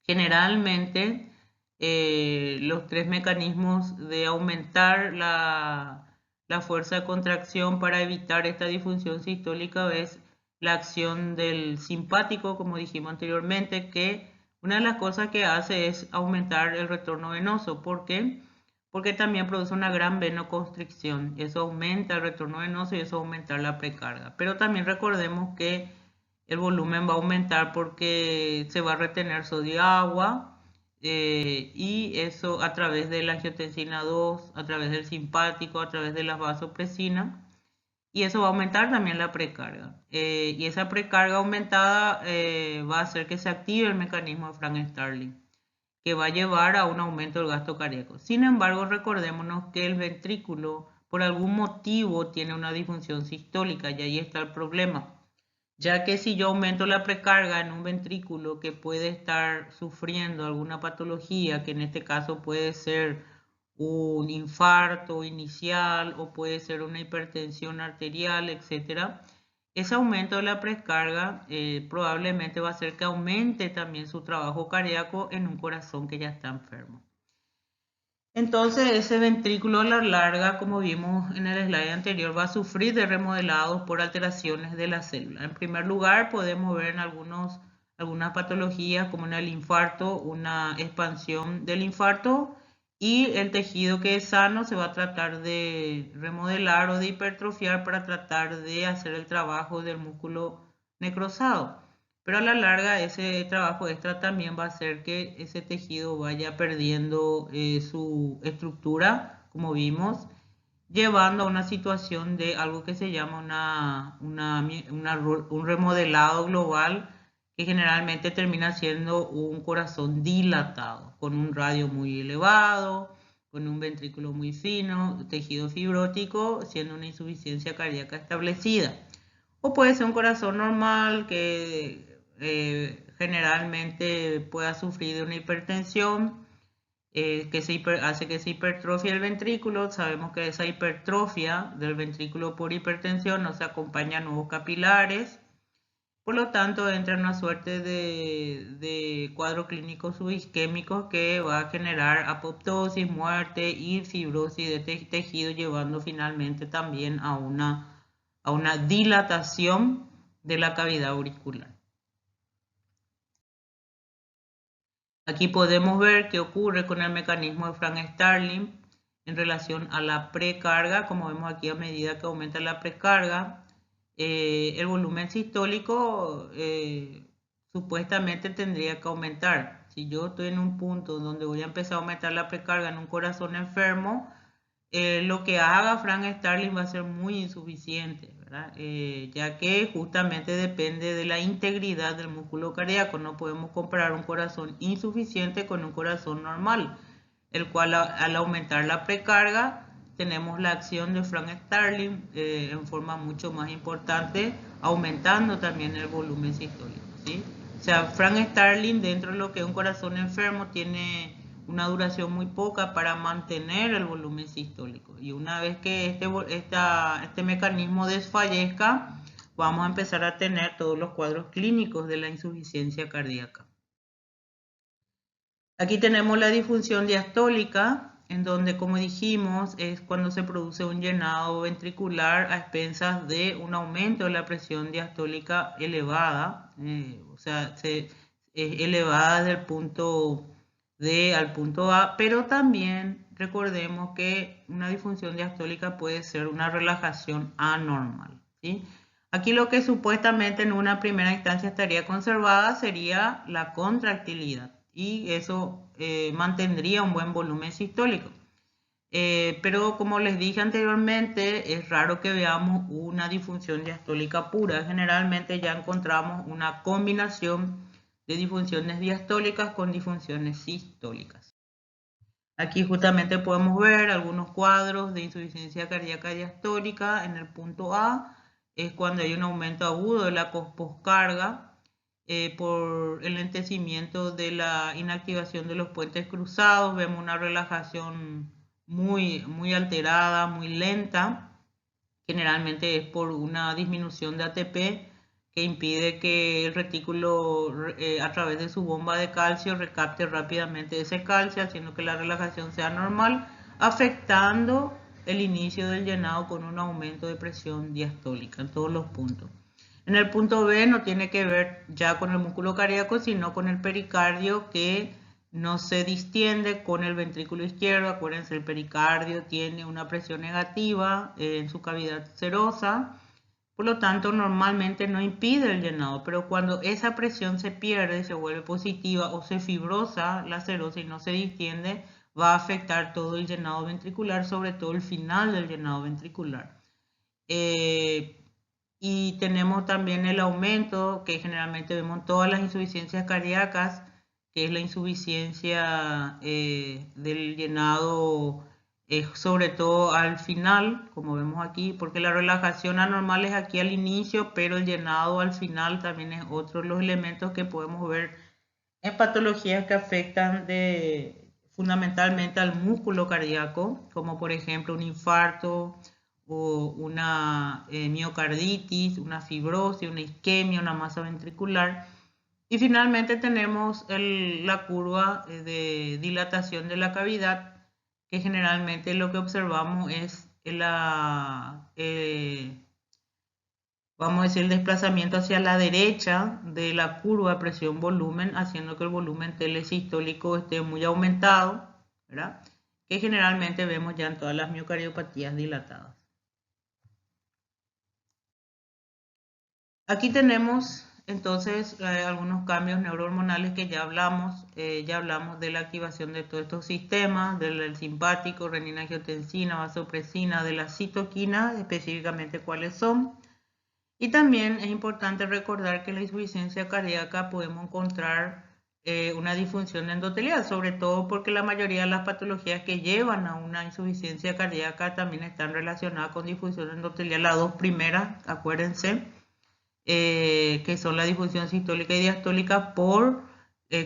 Speaker 1: generalmente los tres mecanismos de aumentar la fuerza de contracción para evitar esta disfunción sistólica es la acción del simpático, como dijimos anteriormente, que una de las cosas que hace es aumentar el retorno venoso. ¿Por qué? Porque también produce una gran venoconstricción. Eso aumenta el retorno venoso y eso aumenta la precarga. Pero también recordemos que el volumen va a aumentar porque se va a retener sodio y agua, y eso a través de la angiotensina 2, a través del simpático, a través de la vasopresina, y eso va a aumentar también la precarga. Y esa precarga aumentada va a hacer que se active el mecanismo de Frank-Starling, que va a llevar a un aumento del gasto cardíaco. Sin embargo, recordémonos que el ventrículo por algún motivo tiene una disfunción sistólica y ahí está el problema. Ya que si yo aumento la precarga en un ventrículo que puede estar sufriendo alguna patología, que en este caso puede ser un infarto inicial o puede ser una hipertensión arterial, etc., ese aumento de la precarga probablemente va a hacer que aumente también su trabajo cardíaco en un corazón que ya está enfermo. Entonces ese ventrículo a la larga, como vimos en el slide anterior, va a sufrir de remodelados por alteraciones de la célula. En primer lugar, podemos ver en algunas patologías como en el infarto, una expansión del infarto, y el tejido que es sano se va a tratar de remodelar o de hipertrofiar para tratar de hacer el trabajo del músculo necrosado. Pero a la larga ese trabajo extra también va a hacer que ese tejido vaya perdiendo su estructura, como vimos, llevando a una situación de algo que se llama un remodelado global, que generalmente termina siendo un corazón dilatado, con un radio muy elevado, con un ventrículo muy fino, tejido fibrótico, siendo una insuficiencia cardíaca establecida. O puede ser un corazón normal que generalmente pueda sufrir de una hipertensión que hace que se hipertrofie el ventrículo. Sabemos que esa hipertrofia del ventrículo por hipertensión no se acompaña a nuevos capilares. Por lo tanto, entra en una suerte de cuadro clínico subisquémico que va a generar apoptosis, muerte y fibrosis de tejido, llevando finalmente también a una dilatación de la cavidad auricular. Aquí podemos ver qué ocurre con el mecanismo de Frank-Starling en relación a la precarga. Como vemos aquí, a medida que aumenta la precarga, el volumen sistólico supuestamente tendría que aumentar. Si yo estoy en un punto donde voy a empezar a aumentar la precarga en un corazón enfermo, lo que haga Frank-Starling va a ser muy insuficiente, ¿verdad? ¿verdad? Ya que justamente depende de la integridad del músculo cardíaco. No podemos comparar un corazón insuficiente con un corazón normal, el cual al aumentar la precarga tenemos la acción de Frank Starling en forma mucho más importante, aumentando también el volumen sistólico, ¿sí? O sea, Frank Starling dentro de lo que es un corazón enfermo tiene una duración muy poca para mantener el volumen sistólico. Y una vez que este mecanismo desfallezca, vamos a empezar a tener todos los cuadros clínicos de la insuficiencia cardíaca. Aquí tenemos la disfunción diastólica, en donde, como dijimos, es cuando se produce un llenado ventricular a expensas de un aumento de la presión diastólica elevada, o sea, es elevada desde el punto D al punto A, pero también recordemos que una disfunción diastólica puede ser una relajación anormal, ¿sí? Aquí lo que supuestamente en una primera instancia estaría conservada sería la contractilidad y eso mantendría un buen volumen sistólico. Pero como les dije anteriormente, es raro que veamos una disfunción diastólica pura. Generalmente ya encontramos una combinación de disfunciones diastólicas con disfunciones sistólicas. Aquí justamente podemos ver algunos cuadros de insuficiencia cardíaca diastólica. En el punto A es cuando hay un aumento agudo de la poscarga por el lentecimiento de la inactivación de los puentes cruzados. Vemos una relajación muy alterada, muy lenta. Generalmente es por una disminución de ATP que impide que el retículo a través de su bomba de calcio recapte rápidamente ese calcio, haciendo que la relajación sea normal, afectando el inicio del llenado con un aumento de presión diastólica en todos los puntos. En el punto B no tiene que ver ya con el músculo cardíaco, sino con el pericardio que no se distiende con el ventrículo izquierdo. Acuérdense, el pericardio tiene una presión negativa en su cavidad serosa, por lo tanto normalmente no impide el llenado, pero cuando esa presión se pierde, se vuelve positiva o se fibrosa la serosa y no se distiende, va a afectar todo el llenado ventricular, sobre todo el final del llenado ventricular. Y tenemos también el aumento que generalmente vemos en todas las insuficiencias cardíacas, que es la insuficiencia del llenado, sobre todo al final, como vemos aquí, porque la relajación anormal es aquí al inicio, pero el llenado al final también es otro de los elementos que podemos ver en patologías que afectan fundamentalmente al músculo cardíaco, como por ejemplo un infarto o una miocarditis, una fibrosis, una isquemia, una masa ventricular. Y finalmente tenemos la curva de dilatación de la cavidad, que generalmente lo que observamos es vamos a decir, el desplazamiento hacia la derecha de la curva presión-volumen, haciendo que el volumen telesistólico esté muy aumentado, ¿verdad? Que generalmente vemos ya en todas las miocardiopatías dilatadas. Aquí tenemos entonces algunos cambios neurohormonales que ya hablamos de la activación de todos estos sistemas, del simpático, renina-angiotensina, vasopresina, de la citoquina, específicamente cuáles son. Y también es importante recordar que en la insuficiencia cardíaca podemos encontrar una disfunción endotelial, sobre todo porque la mayoría de las patologías que llevan a una insuficiencia cardíaca también están relacionadas con disfunción endotelial. Las dos primeras, acuérdense, que son la disfunción sistólica y diastólica por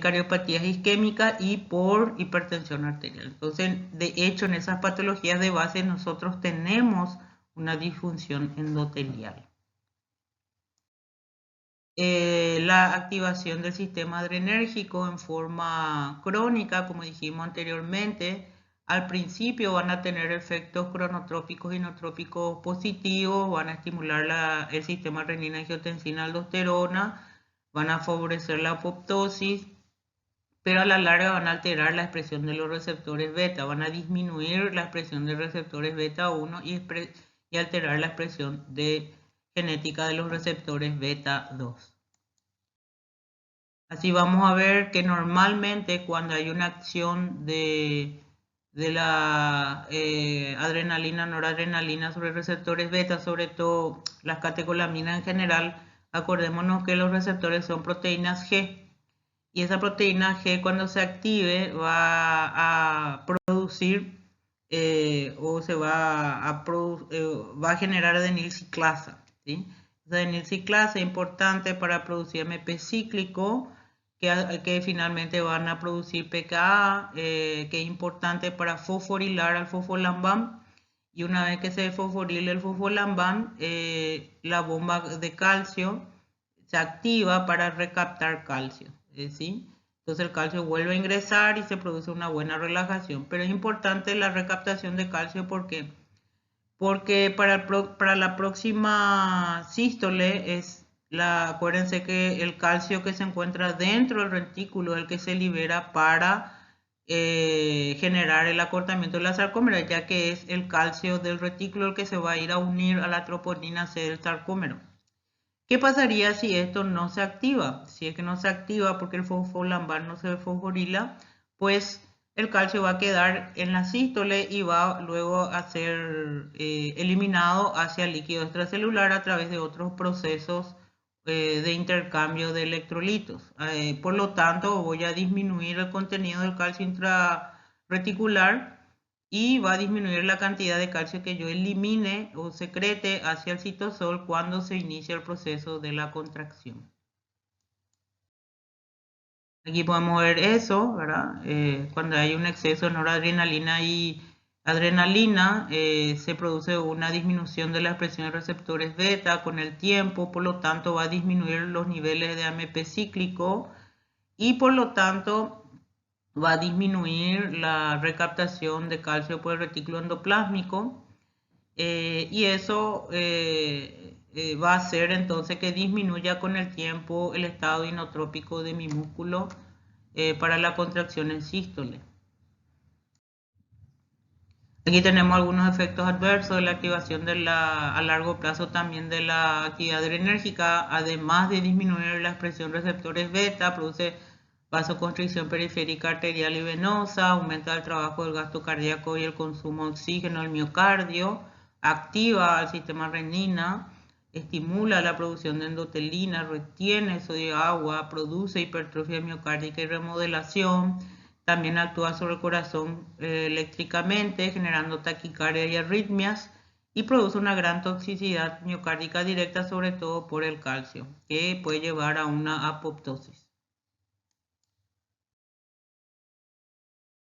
Speaker 1: cardiopatías isquémicas y por hipertensión arterial. Entonces, de hecho, en esas patologías de base nosotros tenemos una disfunción endotelial. La activación del sistema adrenérgico en forma crónica, como dijimos anteriormente, al principio van a tener efectos cronotrópicos y nootrópicos positivos, van a estimular el sistema renina-angiotensina-aldosterona, van a favorecer la apoptosis, pero a la larga van a alterar la expresión de los receptores beta, van a disminuir la expresión de receptores beta 1 y alterar la expresión genética de los receptores beta 2. Así vamos a ver que normalmente cuando hay una acción de de la adrenalina, noradrenalina sobre receptores beta, sobre todo las catecolaminas en general. Acordémonos que los receptores son proteínas G y esa proteína G cuando se active va a producir o se va a generar adenilciclasa, ¿sí? Esa adenilciclasa es importante para producir AMP cíclico, que finalmente van a producir pKa, que es importante para fosforilar al fosfolambán. Y una vez que se fosforile el fosfolambán, la bomba de calcio se activa para recaptar calcio, ¿sí? Entonces el calcio vuelve a ingresar y se produce una buena relajación. Pero es importante la recaptación de calcio porque para la próxima sístole acuérdense que el calcio que se encuentra dentro del retículo es el que se libera para generar el acortamiento de la sarcómera, ya que es el calcio del retículo el que se va a ir a unir a la troponina C del sarcómero. ¿Qué pasaría si esto no se activa? Si es que no se activa porque el fosfolambán no se fosforila, pues el calcio va a quedar en la sístole y va luego a ser eliminado hacia el líquido extracelular a través de otros procesos de intercambio de electrolitos. Por lo tanto, voy a disminuir el contenido del calcio intrarreticular y va a disminuir la cantidad de calcio que yo elimine o secrete hacia el citosol cuando se inicia el proceso de la contracción. Aquí podemos ver eso, ¿verdad? Cuando hay un exceso de noradrenalina y adrenalina, se produce una disminución de la expresión de receptores beta con el tiempo, por lo tanto va a disminuir los niveles de AMP cíclico y por lo tanto va a disminuir la recaptación de calcio por el retículo endoplásmico y eso va a hacer entonces que disminuya con el tiempo el estado inotrópico de mi músculo para la contracción en sístole. Aquí tenemos algunos efectos adversos de la activación a largo plazo también de la actividad adrenérgica, además de disminuir la expresión de receptores beta, produce vasoconstricción periférica arterial y venosa, aumenta el trabajo del gasto cardíaco y el consumo de oxígeno del miocardio, activa el sistema renina, estimula la producción de endotelina, retiene sodio y agua, produce hipertrofia miocárdica y remodelación. También actúa sobre el corazón eléctricamente, generando taquicardia y arritmias, y produce una gran toxicidad miocárdica directa, sobre todo por el calcio, que puede llevar a una apoptosis.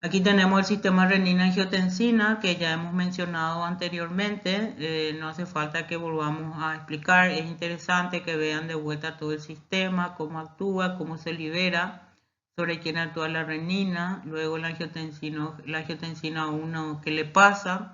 Speaker 1: Aquí tenemos el sistema renina-angiotensina que ya hemos mencionado anteriormente, no hace falta que volvamos a explicar, es interesante que vean de vuelta todo el sistema, cómo actúa, cómo se libera, sobre quién actúa la renina, luego la angiotensina 1, qué le pasa.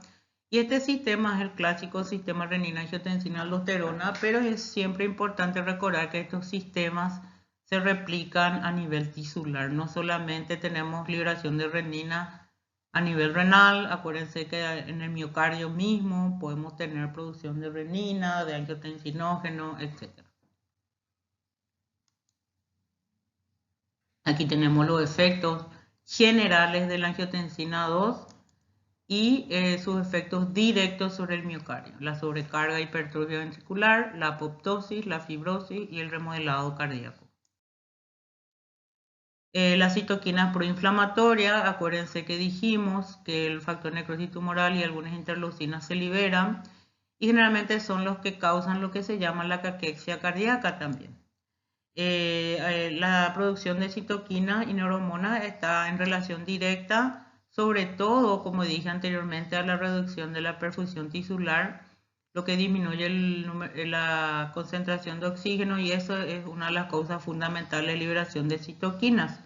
Speaker 1: Y este sistema es el clásico sistema renina-angiotensina-aldosterona, pero es siempre importante recordar que estos sistemas se replican a nivel tisular. No solamente tenemos liberación de renina a nivel renal, acuérdense que en el miocardio mismo podemos tener producción de renina, de angiotensinógeno, etc. Aquí tenemos los efectos generales de la angiotensina 2 y sus efectos directos sobre el miocardio, la sobrecarga hipertrofia ventricular, la apoptosis, la fibrosis y el remodelado cardíaco. La citoquina proinflamatoria, acuérdense que dijimos que el factor necrosis tumoral y algunas interleucinas se liberan y generalmente son los que causan lo que se llama la caquexia cardíaca también. La producción de citoquina y neurohormonas está en relación directa, sobre todo, como dije anteriormente, a la reducción de la perfusión tisular, lo que disminuye la concentración de oxígeno, y eso es una de las causas fundamentales de liberación de citoquinas,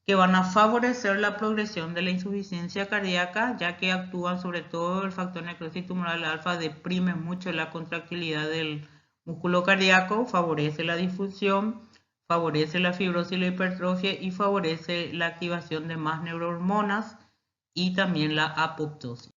Speaker 1: que van a favorecer la progresión de la insuficiencia cardíaca, ya que actúan sobre todo el factor necrosis tumoral alfa, deprime mucho la contractilidad del músculo cardíaco, favorece la difusión, favorece la fibrosis y la hipertrofia y favorece la activación de más neurohormonas y también la apoptosis.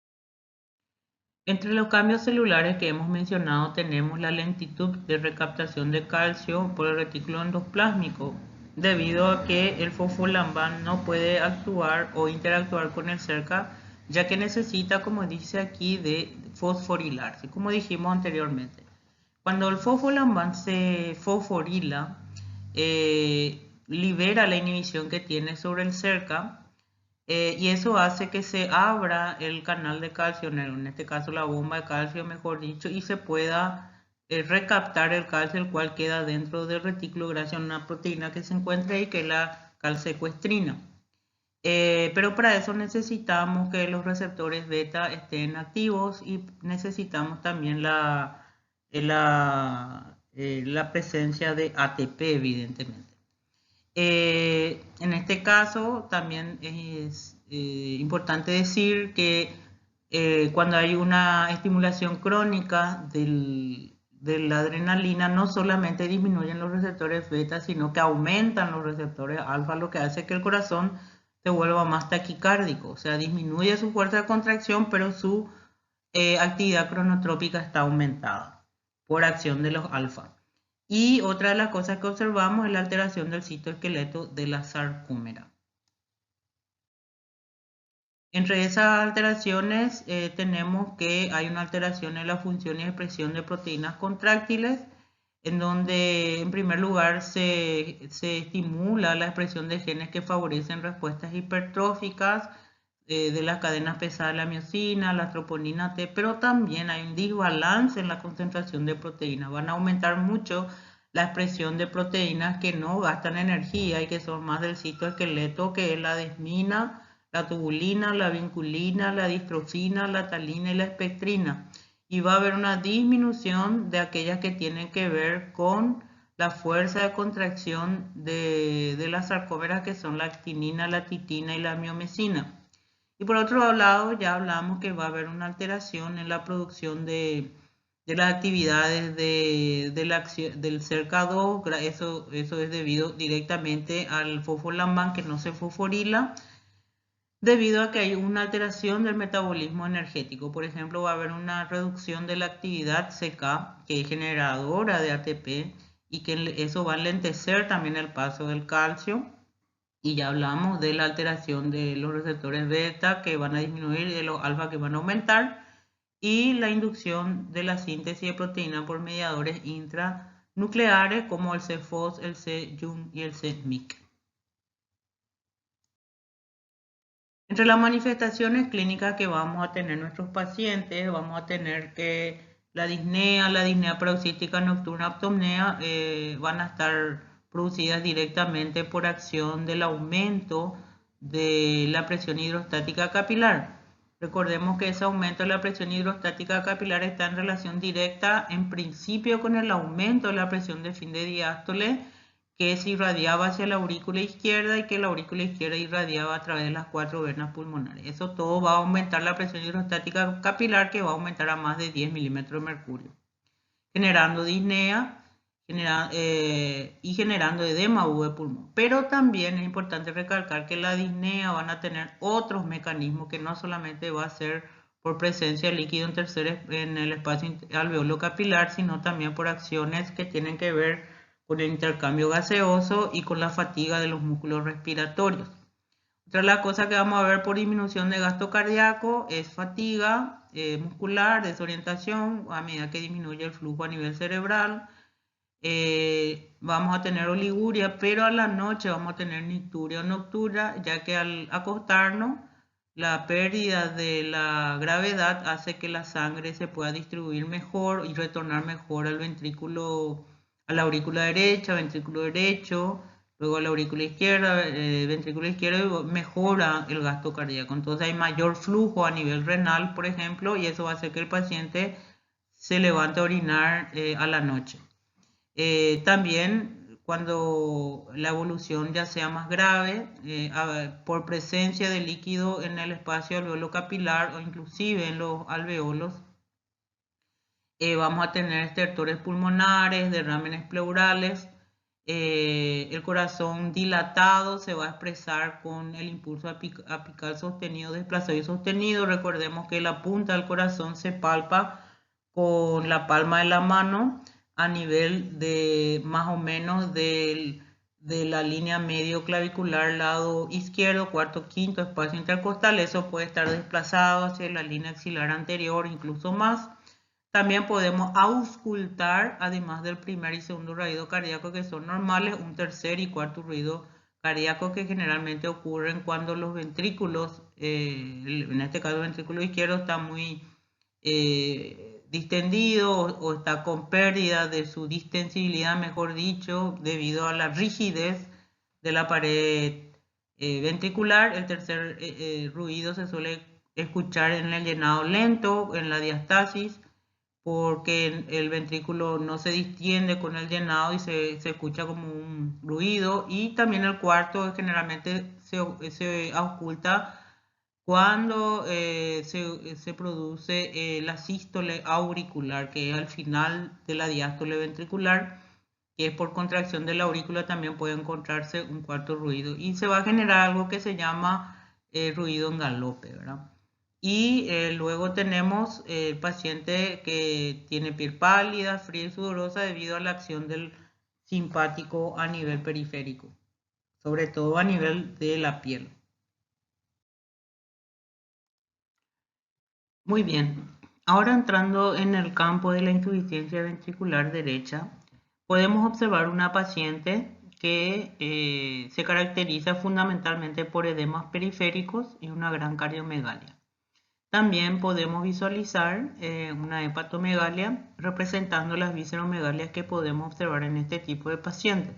Speaker 1: Entre los cambios celulares que hemos mencionado tenemos la lentitud de recaptación de calcio por el retículo endoplásmico, debido a que el fosfolambán no puede actuar o interactuar con el cerca ya que necesita, como dice aquí, de fosforilarse, como dijimos anteriormente. Cuando el fosfolambán se fosforila, libera la inhibición que tiene sobre el cerca, y eso hace que se abra el canal de calcio, en este caso la bomba de calcio, mejor dicho, y se pueda recaptar el calcio, el cual queda dentro del retículo gracias a una proteína que se encuentra ahí, que es la calsecuestrina. Pero para eso necesitamos que los receptores beta estén activos y necesitamos también la presencia de ATP, evidentemente. En este caso también es importante decir que cuando hay una estimulación crónica de la adrenalina, no solamente disminuyen los receptores beta, sino que aumentan los receptores alfa, lo que hace que el corazón se vuelva más taquicárdico, o sea, disminuye su fuerza de contracción, pero su actividad cronotrópica está aumentada por acción de los alfa. Y otra de las cosas que observamos es la alteración del citoesqueleto de la sarcómera. Entre esas alteraciones tenemos que hay una alteración en la función y expresión de proteínas contráctiles, en donde en primer lugar se estimula la expresión de genes que favorecen respuestas hipertróficas de las cadenas pesadas de la miosina, la troponina T, pero también hay un desbalance en la concentración de proteínas. Van a aumentar mucho la expresión de proteínas que no gastan energía y que son más del citoesqueleto, que es la desmina, la tubulina, la vinculina, la distrofina, la talina y la espectrina. Y va a haber una disminución de aquellas que tienen que ver con la fuerza de contracción de las sarcómeras, que son la actinina, la titina y la miomesina. Y por otro lado, ya hablamos que va a haber una alteración en la producción de las actividades del cerca2, eso es debido directamente al fosfolambán que no se fosforila, debido a que hay una alteración del metabolismo energético. Por ejemplo, va a haber una reducción de la actividad CK, que es generadora de ATP, y que eso va a lentecer también el paso del calcio. Y ya hablamos de la alteración de los receptores beta, que van a disminuir, y de los alfa, que van a aumentar, y la inducción de la síntesis de proteína por mediadores intranucleares como el CFOS, el C-Jun y el C-MYC. Entre las manifestaciones clínicas que vamos a tener nuestros pacientes, vamos a tener que la disnea paroxística nocturna, apnea, van a estar producidas directamente por acción del aumento de la presión hidrostática capilar. Recordemos que ese aumento de la presión hidrostática capilar está en relación directa, en principio, con el aumento de la presión de fin de diástole, que se irradiaba hacia la aurícula izquierda y que la aurícula izquierda irradiaba a través de las 4 venas pulmonares. Eso todo va a aumentar la presión hidrostática capilar, que va a aumentar a más de 10 milímetros de mercurio, generando disnea y generando edema agudo de pulmón. Pero también es importante recalcar que la disnea van a tener otros mecanismos, que no solamente va a ser por presencia de líquido en el espacio alveolo capilar, sino también por acciones que tienen que ver con el intercambio gaseoso y con la fatiga de los músculos respiratorios. Otra de las cosas que vamos a ver por disminución de gasto cardíaco es fatiga muscular, desorientación, a medida que disminuye el flujo a nivel cerebral. Vamos a tener oliguria, pero a la noche vamos a tener nicturia nocturna, ya que al acostarnos, la pérdida de la gravedad hace que la sangre se pueda distribuir mejor y retornar mejor al ventrículo, a la aurícula derecha, ventrículo derecho, luego a la aurícula izquierda, ventrículo izquierdo, y mejora el gasto cardíaco. Entonces hay mayor flujo a nivel renal, por ejemplo, y eso va a hacer que el paciente se levante a orinar a la noche. También cuando la evolución ya sea más grave, por presencia de líquido en el espacio alveolo capilar o inclusive en los alveolos, vamos a tener estertores pulmonares, derrames pleurales, el corazón dilatado se va a expresar con el impulso apical sostenido, desplazado y sostenido. Recordemos que la punta del corazón se palpa con la palma de la mano a nivel de más o menos de de la línea medio clavicular lado izquierdo, cuarto, quinto espacio intercostal. Eso puede estar desplazado hacia la línea axilar anterior, incluso más. También podemos auscultar, además del primer y segundo ruido cardíaco que son normales, un tercer y cuarto ruido cardíaco que generalmente ocurren cuando los ventrículos, en este caso el ventrículo izquierdo, está muy distendido o está con pérdida de su distensibilidad, mejor dicho, debido a la rigidez de la pared ventricular. El tercer ruido se suele escuchar en el llenado lento, en la diastasis, porque el ventrículo no se distiende con el llenado y se escucha como un ruido. Y también el cuarto generalmente se ausculta cuando se produce la sístole auricular, que es al final de la diástole ventricular, que es por contracción de la aurícula. También puede encontrarse un cuarto ruido y se va a generar algo que se llama ruido en galope, ¿verdad? Y luego tenemos el paciente que tiene piel pálida, fría y sudorosa debido a la acción del simpático a nivel periférico, sobre todo a nivel de la piel. Muy bien, ahora entrando en el campo de la insuficiencia ventricular derecha, podemos observar una paciente que se caracteriza fundamentalmente por edemas periféricos y una gran cardiomegalia. También podemos visualizar una hepatomegalia representando las visceromegalias que podemos observar en este tipo de pacientes.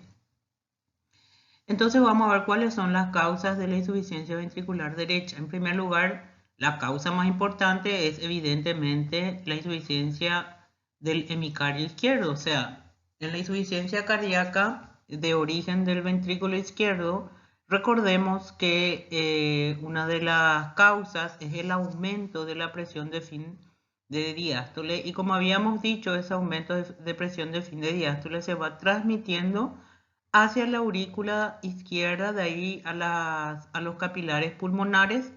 Speaker 1: Entonces vamos a ver cuáles son las causas de la insuficiencia ventricular derecha. En primer lugar, la causa más importante es evidentemente la insuficiencia del hemicardio izquierdo, o sea, en la insuficiencia cardíaca de origen del ventrículo izquierdo. Recordemos que una de las causas es el aumento de la presión de fin de diástole, y como habíamos dicho, ese aumento de presión de fin de diástole se va transmitiendo hacia la aurícula izquierda, de ahí a los capilares pulmonares,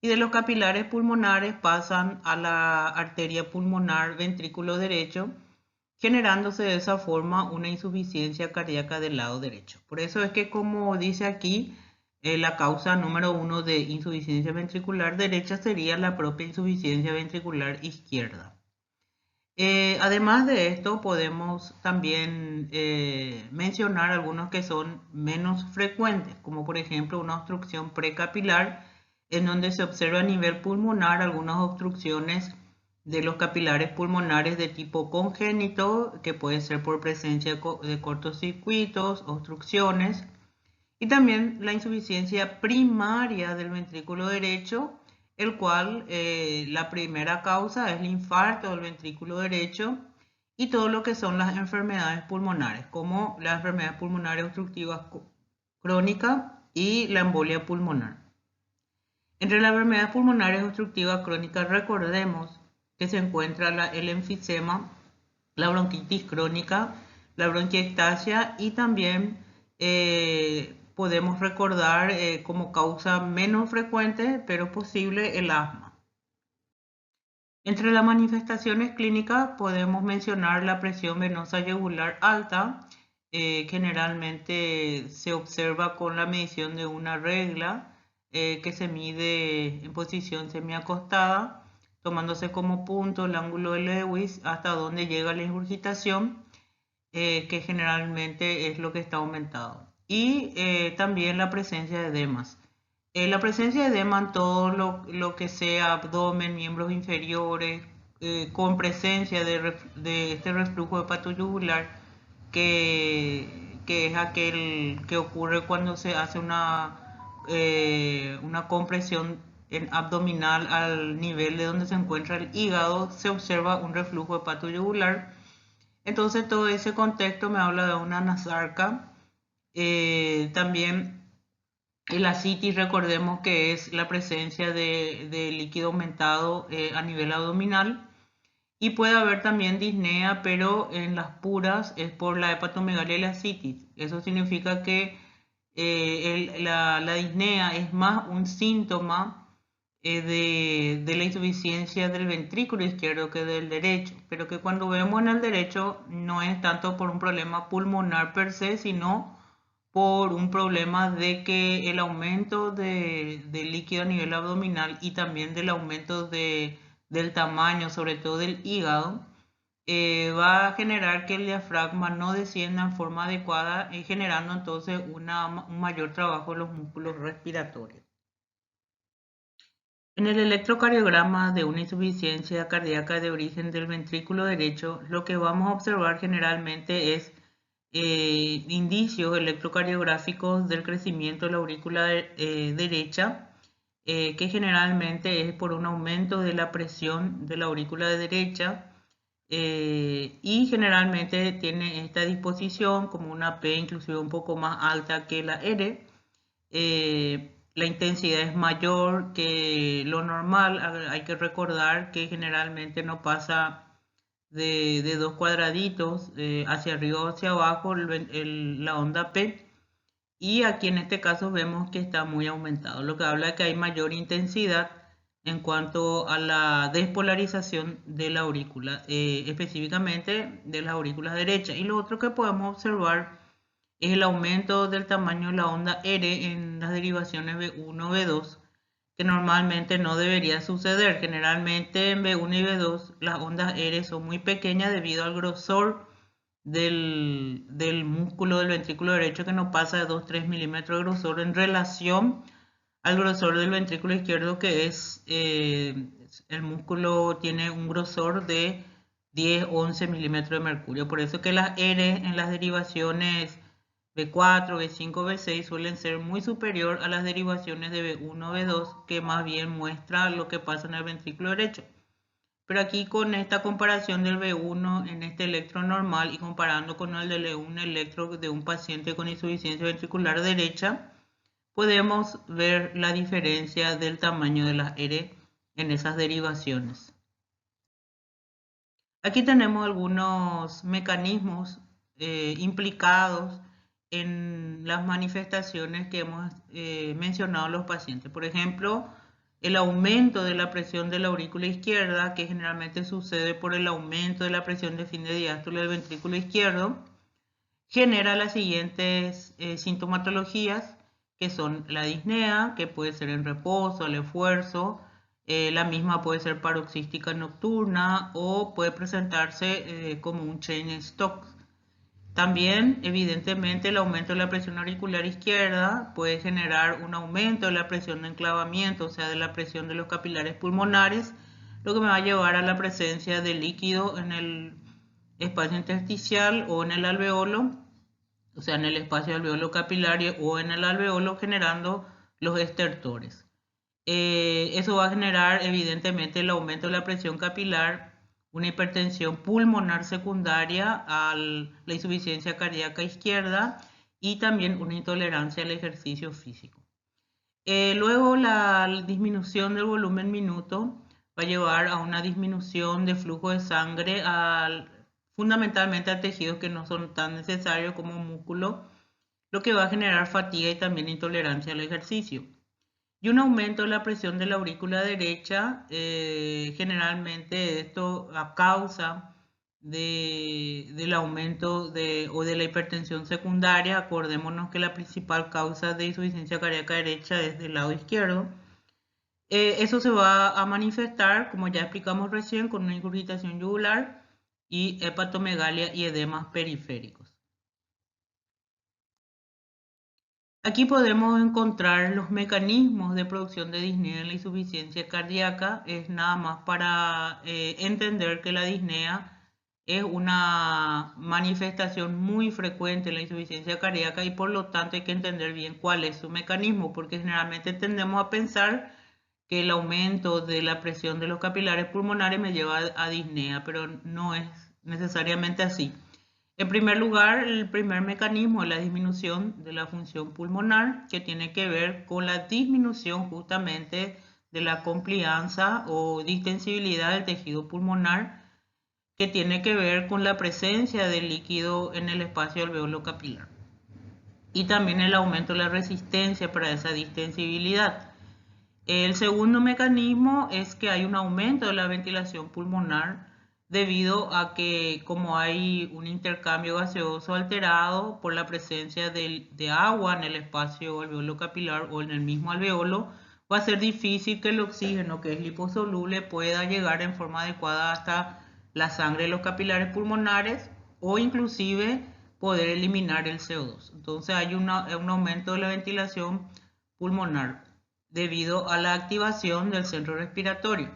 Speaker 1: y de los capilares pulmonares pasan a la arteria pulmonar ventrículo derecho, generándose de esa forma una insuficiencia cardíaca del lado derecho. Por eso es que, como dice aquí, la causa número 1 de insuficiencia ventricular derecha sería la propia insuficiencia ventricular izquierda. Además de esto, podemos también mencionar algunos que son menos frecuentes, como por ejemplo una obstrucción precapilar, en donde se observa a nivel pulmonar algunas obstrucciones de los capilares pulmonares de tipo congénito, que puede ser por presencia de cortocircuitos, obstrucciones, y también la insuficiencia primaria del ventrículo derecho, el cual la primera causa es el infarto del ventrículo derecho, y todo lo que son las enfermedades pulmonares, como las enfermedades pulmonares obstructivas crónicas y la embolia pulmonar. Entre las enfermedades pulmonares obstructivas crónicas, recordemos que se encuentra el enfisema, la bronquitis crónica, la bronquiectasia, y también podemos recordar como causa menos frecuente pero posible el asma. Entre las manifestaciones clínicas podemos mencionar la presión venosa yugular alta. Generalmente se observa con la medición de una regla que se mide en posición semiacostada, tomándose como punto el ángulo de Lewis hasta donde llega la ingurgitación, que generalmente es lo que está aumentado. Y también la presencia de edemas. La presencia de edema en todo lo que sea abdomen, miembros inferiores, con presencia de este reflujo hepatoyugular, que es aquel que ocurre cuando se hace una compresión abdominal al nivel de donde se encuentra el hígado, se observa un reflujo hepatoyugular. Entonces todo ese contexto me habla de una anasarca. También la ascitis, recordemos que es la presencia de líquido aumentado a nivel abdominal. Y puede haber también disnea, pero en las puras es por la hepatomegalia y la ascitis. Eso significa que la disnea es más un síntoma de la insuficiencia del ventrículo izquierdo que del derecho, pero que cuando vemos en el derecho no es tanto por un problema pulmonar per se, sino por un problema de que el aumento de líquido a nivel abdominal y también del aumento del tamaño, sobre todo del hígado, va a generar que el diafragma no descienda en forma adecuada, generando entonces un mayor trabajo de los músculos respiratorios. En el electrocardiograma de una insuficiencia cardíaca de origen del ventrículo derecho, lo que vamos a observar generalmente es indicios electrocardiográficos del crecimiento de la aurícula derecha, que generalmente es por un aumento de la presión de la aurícula derecha, y generalmente tiene esta disposición como una P inclusive un poco más alta que la R. La intensidad es mayor que lo normal. Hay que recordar que generalmente no pasa de 2 cuadraditos hacia arriba o hacia abajo la onda P, y aquí en este caso vemos que está muy aumentado, lo que habla de que hay mayor intensidad en cuanto a la despolarización de la aurícula, específicamente de las aurículas derechas. Y lo otro que podemos observar es el aumento del tamaño de la onda R en las derivaciones B1, B2, que normalmente no debería suceder. Generalmente en B1 y B2 las ondas R son muy pequeñas debido al grosor del músculo del ventrículo derecho, que no pasa de 2-3 milímetros de grosor en relación al grosor del ventrículo izquierdo, que es el músculo tiene un grosor de 10-11 milímetros de mercurio. Por eso que las R en las derivaciones B4, B5, B6 suelen ser muy superior a las derivaciones de B1, B2, que más bien muestra lo que pasa en el ventrículo derecho. Pero aquí con esta comparación del B1 en este electro normal y comparando con el de un electro de un paciente con insuficiencia ventricular derecha, podemos ver la diferencia del tamaño de las R en esas derivaciones. Aquí tenemos algunos mecanismos implicados en las manifestaciones que hemos mencionado a los pacientes. Por ejemplo, el aumento de la presión de la aurícula izquierda, que generalmente sucede por el aumento de la presión de fin de diástole del ventrículo izquierdo, genera las siguientes sintomatologías, que son la disnea, que puede ser en reposo, al esfuerzo, la misma puede ser paroxística nocturna o puede presentarse como un chain stop. También, evidentemente, el aumento de la presión auricular izquierda puede generar un aumento de la presión de enclavamiento, o sea, de la presión de los capilares pulmonares, lo que me va a llevar a la presencia de líquido en el espacio intersticial o en el alveolo, o sea, en el espacio alveolo capilario o en el alveolo, generando los estertores. Eso va a generar evidentemente el aumento de la presión capilar, una hipertensión pulmonar secundaria a la insuficiencia cardíaca izquierda y también una intolerancia al ejercicio físico. Luego la disminución del volumen minuto va a llevar a una disminución de flujo de sangre fundamentalmente a tejidos que no son tan necesarios como músculo, lo que va a generar fatiga y también intolerancia al ejercicio. Y un aumento de la presión de la aurícula derecha, generalmente esto a causa del aumento o de la hipertensión secundaria. Acordémonos que la principal causa de insuficiencia cardíaca derecha es del lado izquierdo. Eso se va a manifestar, como ya explicamos recién, con una ingurgitación yugular y hepatomegalia y edemas periféricos. Aquí podemos encontrar los mecanismos de producción de disnea en la insuficiencia cardíaca. Es nada más para entender que la disnea es una manifestación muy frecuente en la insuficiencia cardíaca y por lo tanto hay que entender bien cuál es su mecanismo, porque generalmente tendemos a pensar que el aumento de la presión de los capilares pulmonares me lleva a disnea, pero no es necesariamente así. En primer lugar, el primer mecanismo es la disminución de la función pulmonar, que tiene que ver con la disminución justamente de la complianza o distensibilidad del tejido pulmonar, que tiene que ver con la presencia de líquido en el espacio alveolo capilar. Y también el aumento de la resistencia para esa distensibilidad. El segundo mecanismo es que hay un aumento de la ventilación pulmonar, debido a que como hay un intercambio gaseoso alterado por la presencia de agua en el espacio alveolo capilar o en el mismo alveolo, va a ser difícil que el oxígeno, que es liposoluble, pueda llegar en forma adecuada hasta la sangre de los capilares pulmonares o inclusive poder eliminar el CO2. Entonces hay un aumento de la ventilación pulmonar debido a la activación del centro respiratorio.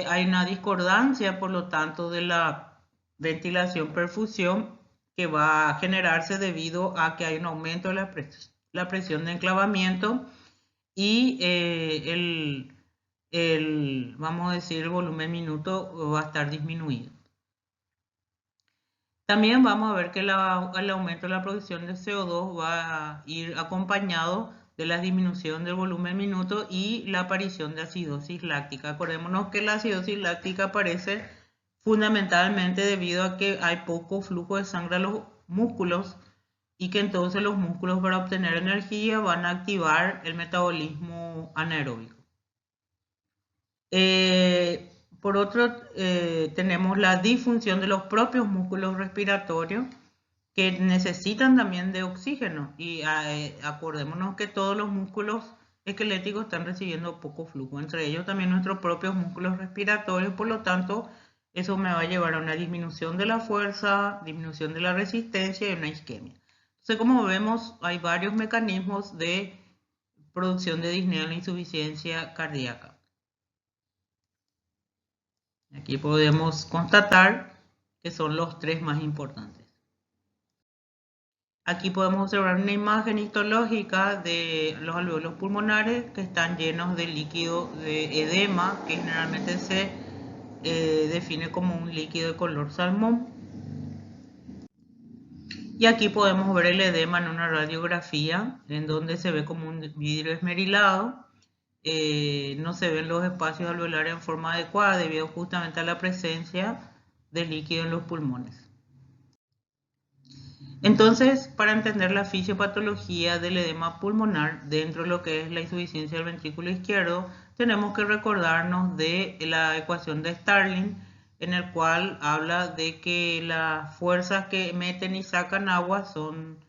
Speaker 1: Hay una discordancia, por lo tanto, de la ventilación-perfusión que va a generarse debido a que hay un aumento de la presión de enclavamiento y vamos a decir, el volumen minuto va a estar disminuido. También vamos a ver que el aumento de la producción de CO2 va a ir acompañado de la disminución del volumen minuto y la aparición de acidosis láctica. Acordémonos que la acidosis láctica aparece fundamentalmente debido a que hay poco flujo de sangre a los músculos y que entonces los músculos, para obtener energía, van a activar el metabolismo anaeróbico. Por otro, tenemos la disfunción de los propios músculos respiratorios que necesitan también de oxígeno y acordémonos que todos los músculos esqueléticos están recibiendo poco flujo, entre ellos también nuestros propios músculos respiratorios, por lo tanto eso me va a llevar a una disminución de la fuerza, disminución de la resistencia y una isquemia. Entonces, como vemos, hay varios mecanismos de producción de disnea en la insuficiencia cardíaca. Aquí podemos constatar que son los tres más importantes. Aquí podemos observar una imagen histológica de los alveolos pulmonares que están llenos de líquido de edema, que generalmente se define como un líquido de color salmón. Y aquí podemos ver el edema en una radiografía, en donde se ve como un vidrio esmerilado. No se ven los espacios alveolares en forma adecuada debido justamente a la presencia de líquido en los pulmones. Entonces, para entender la fisiopatología del edema pulmonar dentro de lo que es la insuficiencia del ventrículo izquierdo, tenemos que recordarnos de la ecuación de Starling, en el cual habla de que las fuerzas que meten y sacan agua son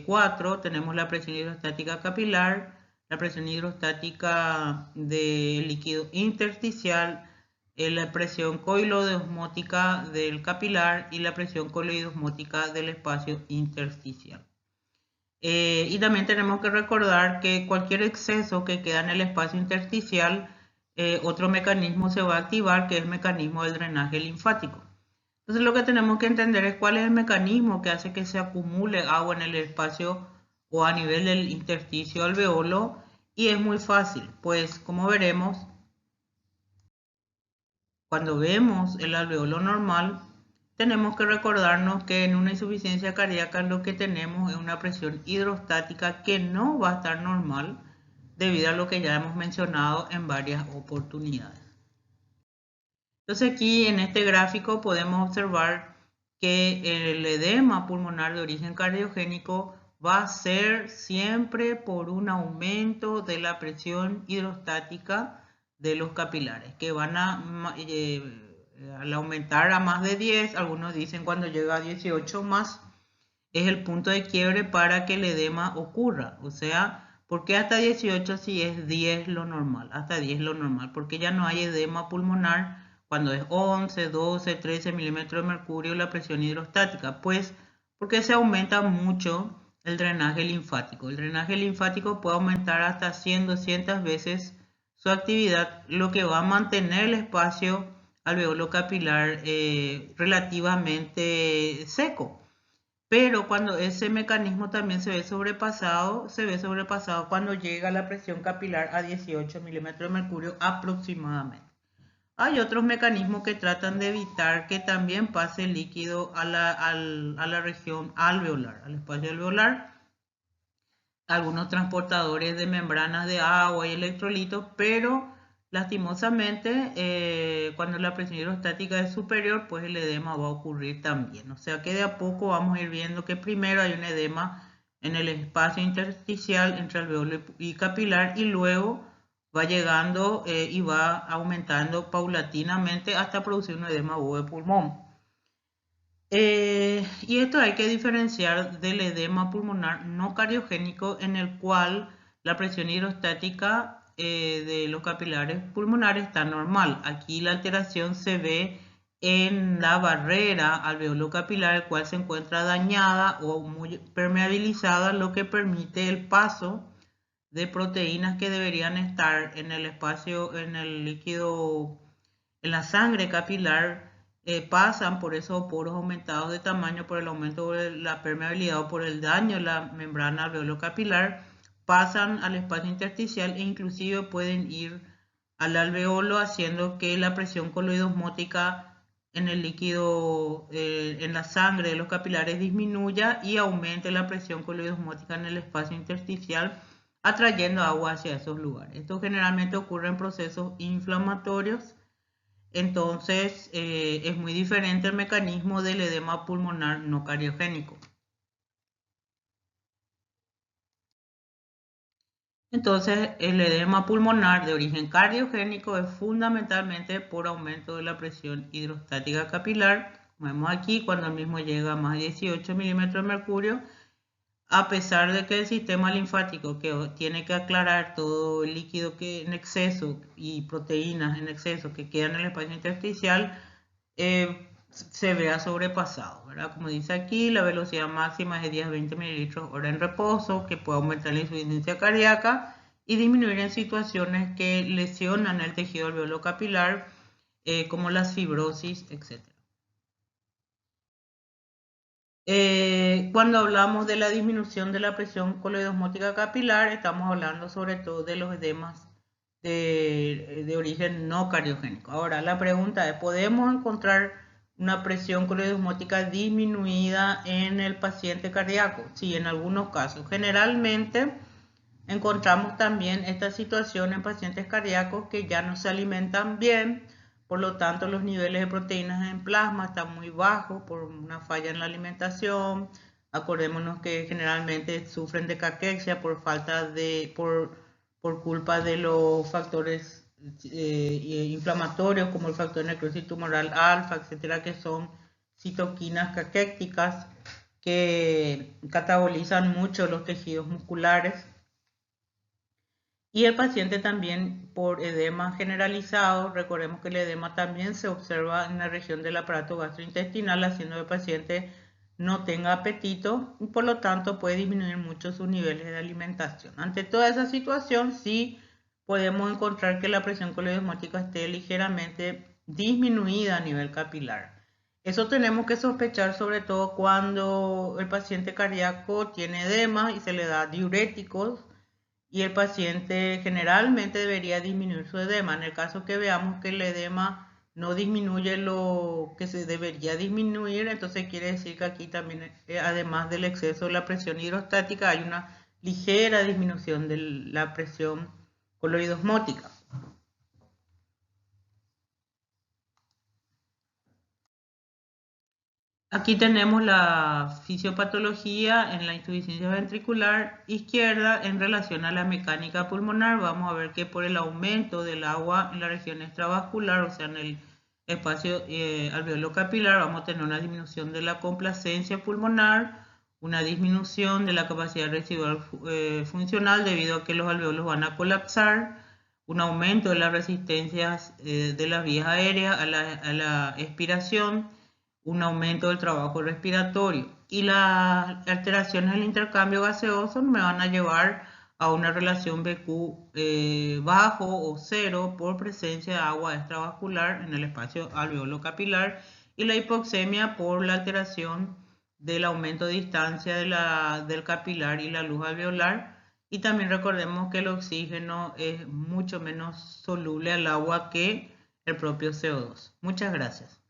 Speaker 1: 4. Tenemos la presión hidrostática capilar, la presión hidrostática del líquido intersticial, la presión coilodeosmótica del capilar y la presión coilodeosmótica del espacio intersticial. Y también tenemos que recordar que cualquier exceso que queda en el espacio intersticial, otro mecanismo se va a activar, que es el mecanismo del drenaje linfático. Entonces lo que tenemos que entender es cuál es el mecanismo que hace que se acumule agua en el espacio o a nivel del intersticio alveolo, y es muy fácil, pues como veremos, cuando vemos el alveolo normal, tenemos que recordarnos que en una insuficiencia cardíaca lo que tenemos es una presión hidrostática que no va a estar normal debido a lo que ya hemos mencionado en varias oportunidades. Entonces aquí en este gráfico podemos observar que el edema pulmonar de origen cardiogénico va a ser siempre por un aumento de la presión hidrostática de los capilares, que van al aumentar a más de 10, algunos dicen cuando llega a 18 más, es el punto de quiebre para que el edema ocurra. O sea, ¿por qué hasta 18 si es 10 lo normal? Hasta 10 lo normal, porque ya no hay edema pulmonar cuando es 11, 12, 13 milímetros de mercurio la presión hidrostática. Pues porque se aumenta mucho el drenaje linfático. El drenaje linfático puede aumentar hasta 100, 200 veces su actividad, lo que va a mantener el espacio alveolo capilar relativamente seco. Pero cuando ese mecanismo también se ve sobrepasado cuando llega la presión capilar a 18 milímetros de mercurio aproximadamente. Hay otros mecanismos que tratan de evitar que también pase el líquido a la región alveolar, al espacio alveolar. Algunos transportadores de membranas de agua y electrolitos, pero lastimosamente cuando la presión hidrostática es superior, pues el edema va a ocurrir también. O sea que de a poco vamos a ir viendo que primero hay un edema en el espacio intersticial entre alveolo y capilar, y luego va llegando y va aumentando paulatinamente hasta producir un edema agudo de pulmón. Y esto hay que diferenciar del edema pulmonar no cardiogénico, en el cual la presión hidrostática de los capilares pulmonares está normal. Aquí la alteración se ve en la barrera alveolo capilar, el cual se encuentra dañada o muy permeabilizada, lo que permite el paso de proteínas que deberían estar en el espacio, en el líquido, en la sangre capilar, pasan por esos poros aumentados de tamaño por el aumento de la permeabilidad o por el daño de la membrana alveolo-capilar, pasan al espacio intersticial e inclusive pueden ir al alveolo, haciendo que la presión coloidosmótica en el líquido, en la sangre de los capilares disminuya y aumente la presión coloidosmótica en el espacio intersticial, atrayendo agua hacia esos lugares. Esto generalmente ocurre en procesos inflamatorios. Entonces, es muy diferente el mecanismo del edema pulmonar no cardiogénico. Entonces, el edema pulmonar de origen cardiogénico es fundamentalmente por aumento de la presión hidrostática capilar. Como vemos aquí, cuando el mismo llega a más de 18 milímetros de mercurio, a pesar de que el sistema linfático, que tiene que aclarar todo el líquido que en exceso y proteínas en exceso que quedan en el espacio intersticial, se vea sobrepasado, ¿verdad? Como dice aquí, la velocidad máxima es de 10-20 mililitros hora en reposo, que puede aumentar la insuficiencia cardíaca y disminuir en situaciones que lesionan el tejido alveolo capilar, como las fibrosis, etc. Cuando hablamos de la disminución de la presión coloidosmótica capilar, estamos hablando sobre todo de los edemas de origen no cardiogénico. Ahora, la pregunta es, ¿podemos encontrar una presión coloidosmótica disminuida en el paciente cardíaco? Sí, en algunos casos. Generalmente encontramos también esta situación en pacientes cardíacos que ya no se alimentan bien, por lo tanto los niveles de proteínas en plasma están muy bajos por una falla en la alimentación. Acordémonos que generalmente sufren de caquexia por culpa de los factores inflamatorios, como el factor de necrosis tumoral alfa, etcétera, que son citoquinas caquéticas que catabolizan mucho los tejidos musculares. Y el paciente también por edema generalizado. Recordemos que el edema también se observa en la región del aparato gastrointestinal, haciendo que el paciente no tenga apetito y por lo tanto puede disminuir mucho sus niveles de alimentación. Ante toda esa situación, sí podemos encontrar que la presión coloidosmótica esté ligeramente disminuida a nivel capilar. Eso tenemos que sospechar sobre todo cuando el paciente cardíaco tiene edema y se le da diuréticos, y el paciente generalmente debería disminuir su edema. En el caso que veamos que el edema no disminuye lo que se debería disminuir, entonces quiere decir que aquí también, además del exceso de la presión hidrostática, hay una ligera disminución de la presión coloidosmótica. Aquí tenemos la fisiopatología en la insuficiencia ventricular izquierda en relación a la mecánica pulmonar. Vamos a ver que por el aumento del agua en la región extravascular, o sea, en el espacio alveolo capilar, vamos a tener una disminución de la complacencia pulmonar, una disminución de la capacidad residual funcional debido a que los alveolos van a colapsar, un aumento de las resistencias de las vías aéreas a la expiración, un aumento del trabajo respiratorio, y las alteraciones del intercambio gaseoso me van a llevar a una relación BQ bajo o cero por presencia de agua extravascular en el espacio alveolo capilar, y la hipoxemia por la alteración del aumento de distancia del capilar y la luz alveolar. Y también recordemos que el oxígeno es mucho menos soluble al agua que el propio CO2. Muchas gracias.